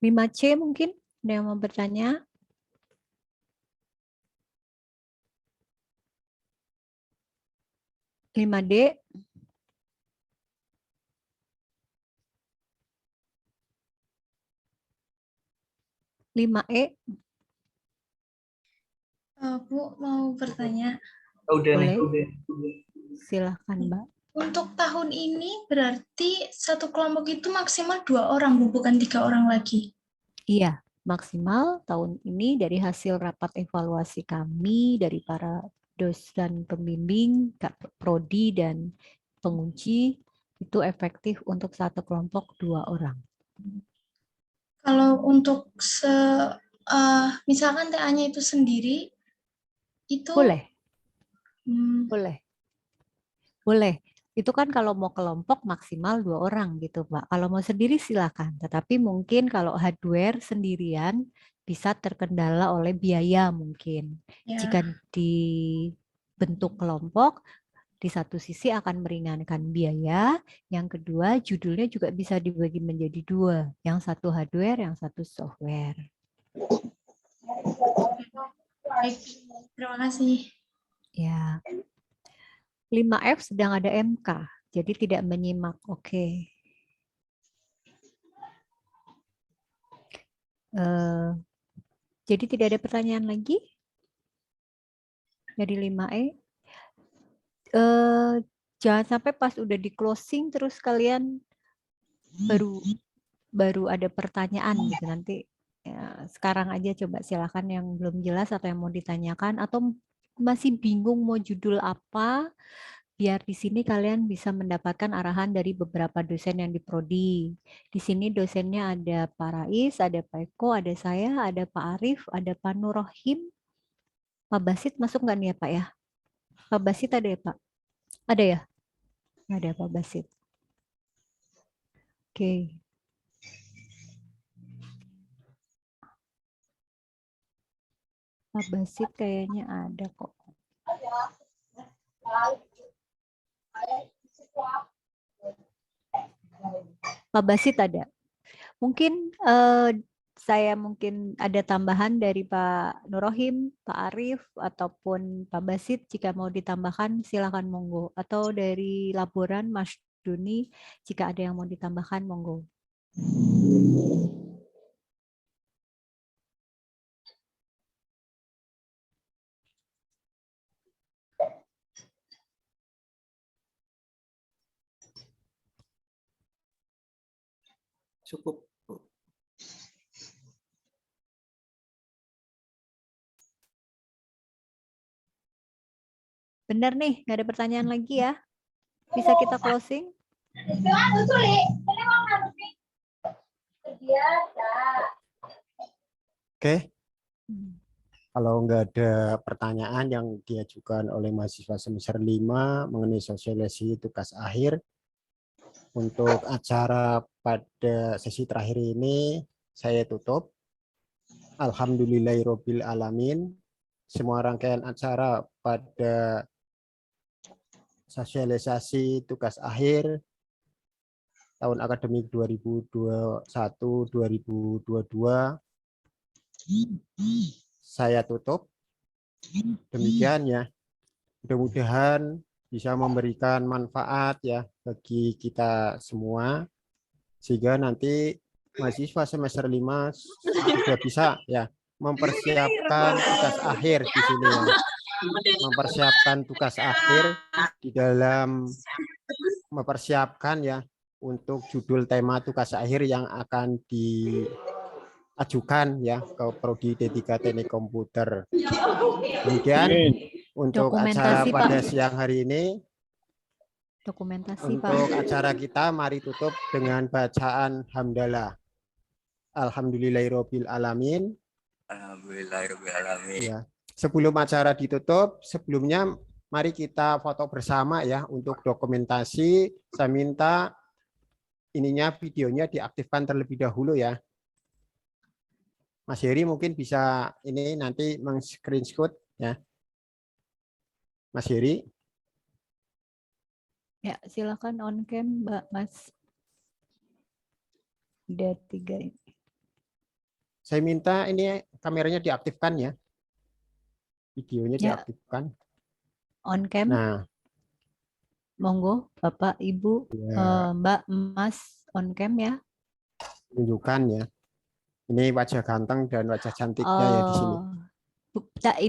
Lima C mungkin ada yang mau bertanya? Lima D. Lima E. Bu mau bertanya. Boleh. Silahkan Mbak. Untuk tahun ini berarti satu kelompok itu maksimal 2 orang, Bu, bukan 3 orang lagi. Iya, maksimal tahun ini dari hasil rapat evaluasi kami dari para dosen pembimbing, prodi dan penguji itu efektif untuk satu kelompok 2 orang. Kalau untuk misalkan TA-nya itu sendiri, itu Boleh. Boleh. Itu kan kalau mau kelompok maksimal 2 orang gitu, Pak. Kalau mau sendiri silakan. Tetapi mungkin kalau hardware sendirian bisa terkendala oleh biaya mungkin. ya. Jika dibentuk kelompok, di satu sisi akan meringankan biaya, yang kedua judulnya juga bisa dibagi menjadi 2. Yang satu hardware, yang satu software. Baik, terima kasih. Ya. 5F sedang ada MK, jadi tidak menyimak. Oke. Jadi tidak ada pertanyaan lagi dari 5E. Jangan sampai pas udah di closing terus kalian baru ada pertanyaan gitu nanti. Ya, sekarang aja coba silakan yang belum jelas atau yang mau ditanyakan atau masih bingung mau judul apa. Biar di sini kalian bisa mendapatkan arahan dari beberapa dosen yang diprodi. Di sini dosennya ada Pak Rais, ada Pak Eko, ada saya, ada Pak Arif, ada Pak Nurohim. Pak Basit masuk nggak nih ya Pak ya? Pak Basit ada ya Pak? Ada ya? Nggak ada Pak Basit. Oke. Pak Basit kayaknya ada kok. Pak Basit ada. Mungkin saya mungkin ada tambahan dari Pak Nurohim, Pak Arif, ataupun Pak Basit jika mau ditambahkan silakan monggo. Atau dari laporan Mas Duni jika ada yang mau ditambahkan monggo. Cukup. Benar nih, nggak ada pertanyaan lagi ya. Bisa kita closing? Oke. Kalau nggak ada pertanyaan yang diajukan oleh mahasiswa semester 5 mengenai sosialisasi tugas akhir, Untuk acara pada sesi terakhir ini saya tutup. Alhamdulillahirabbil alamin. Semua rangkaian acara pada sosialisasi tugas akhir tahun akademik 2021-2022 saya tutup. Demikian ya. Mudah-mudahan bisa memberikan manfaat ya bagi kita semua sehingga nanti mahasiswa semester 5 sudah bisa ya mempersiapkan tugas akhir di sini ya. Mempersiapkan tugas akhir di dalam mempersiapkan ya untuk judul tema tugas akhir yang akan diajukan ya ke Prodi D3 Teknik Komputer. Kemudian untuk acara Dokumentasi, Pak. pada siang hari ini, Dokumentasi, Pak. untuk acara kita mari tutup dengan bacaan hamdalah. Alhamdulillahirabbil alamin. Alhamdulillahirabbil alamin. Ya. Sebelum acara ditutup, sebelumnya mari kita foto bersama ya untuk dokumentasi. Saya minta ininya videonya diaktifkan terlebih dahulu ya. Mas Heri mungkin bisa ini nanti meng-screenshot ya. Mas Heri. Ya, silakan on cam, Mbak Mas. Udah 3 ini. Saya minta ini kameranya diaktifkan ya. Videonya Ya. diaktifkan. On cam. Nah, Monggo, Bapak, Ibu, ya, Mbak, Mas, on cam ya. tunjukkan ya. Ini wajah ganteng dan wajah cantiknya ya di sini.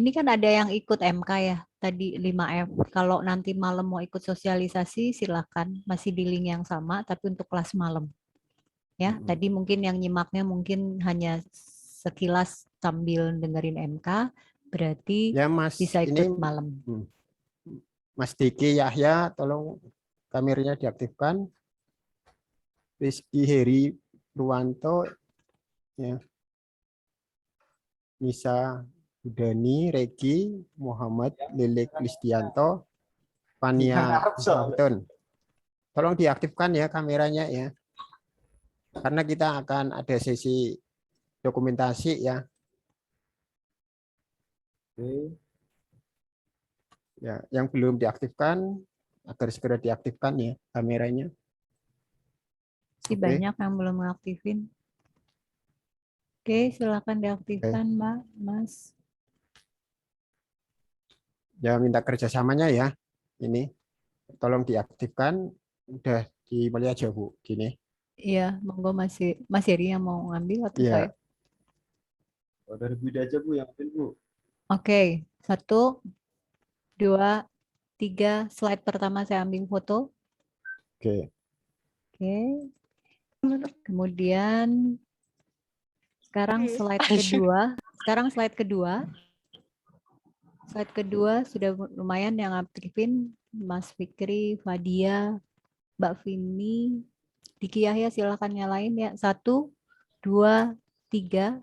Ini kan ada yang ikut MK ya, tadi 5F. Kalau nanti malam mau ikut sosialisasi, silakan. Masih di link yang sama, tapi untuk kelas malam. Ya, tadi mungkin yang nyimaknya mungkin hanya sekilas sambil dengerin MK, berarti Ya Mas, bisa ini ikut malam. Mas Diki Yahya, tolong kameranya diaktifkan. Rizky Heri Purwanto, ya. Nisa Budani, Regi, Muhammad Lilik Listianto, Fania Sabtun. Tolong diaktifkan ya kameranya ya. Karena kita akan ada sesi dokumentasi ya. Oke. Ya, yang belum diaktifkan agar segera diaktifkan ya kameranya. Masih banyak yang belum mengaktifin. Oke, silakan diaktifkan, Mbak, Mas. Ya minta kerjasamanya ya. Ini tolong diaktifkan. Udah dimulai aja Bu. Gini. Iya, monggo Mas Heri yang mau ngambil atau Iya. saya? Oh, dari Bu aja Bu yang ambil Bu. Oke, 1, 2, 3. Slide pertama saya ambil foto. Oke. Oke. Kemudian sekarang slide kedua. Slide kedua sudah lumayan yang aktifin Mas Fikri, Fadia, Mbak Vini, Diki Yahya, silakan nyalain ya. 1, 2, 3.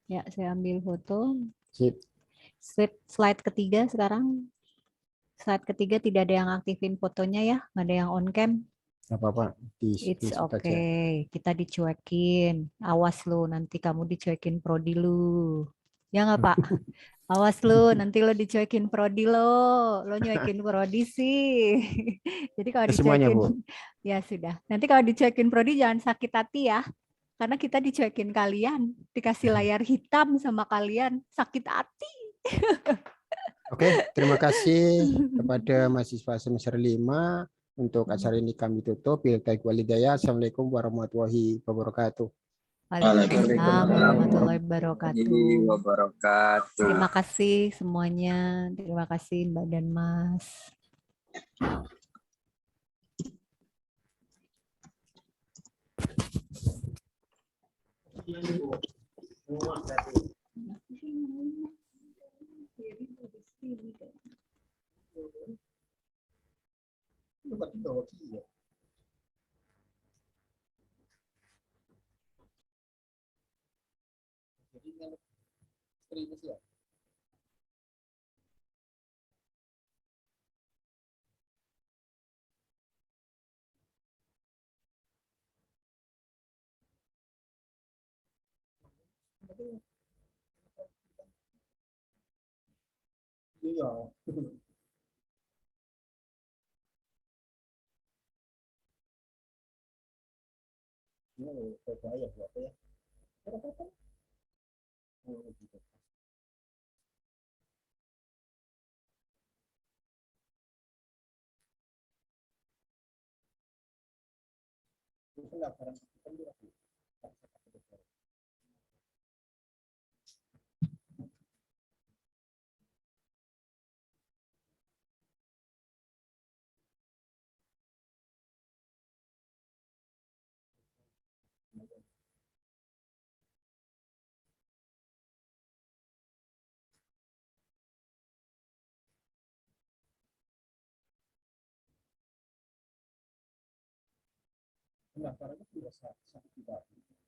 Ya, saya ambil foto. Sip. Slide ketiga sekarang. Slide ketiga tidak ada yang aktifin fotonya ya, nggak ada yang on cam. Nggak apa-apa. It's okay, kita dicuekin. Awas lu, nanti kamu dicuekin prodi lu. Ya nggak Pak? Awas lu, nanti lo dicuekin prodi lo nyuekin prodi sih. Jadi kalau Semuanya, dicuekin, Bu. ya sudah. Nanti kalau dicuekin prodi jangan sakit hati ya. Karena kita dicuekin kalian, dikasih layar hitam sama kalian, sakit hati. Oke, terima kasih kepada mahasiswa semester 5. Untuk acara ini kami tutup. Assalamualaikum warahmatullahi wabarakatuh. Waalaikumsalam warahmatullahi wabarakatuh. Wabarakatuh. Terima kasih semuanya. Terima kasih Mbak dan Mas. Iya. Ini berbahaya buat ya. Pendaftarannya sudah satu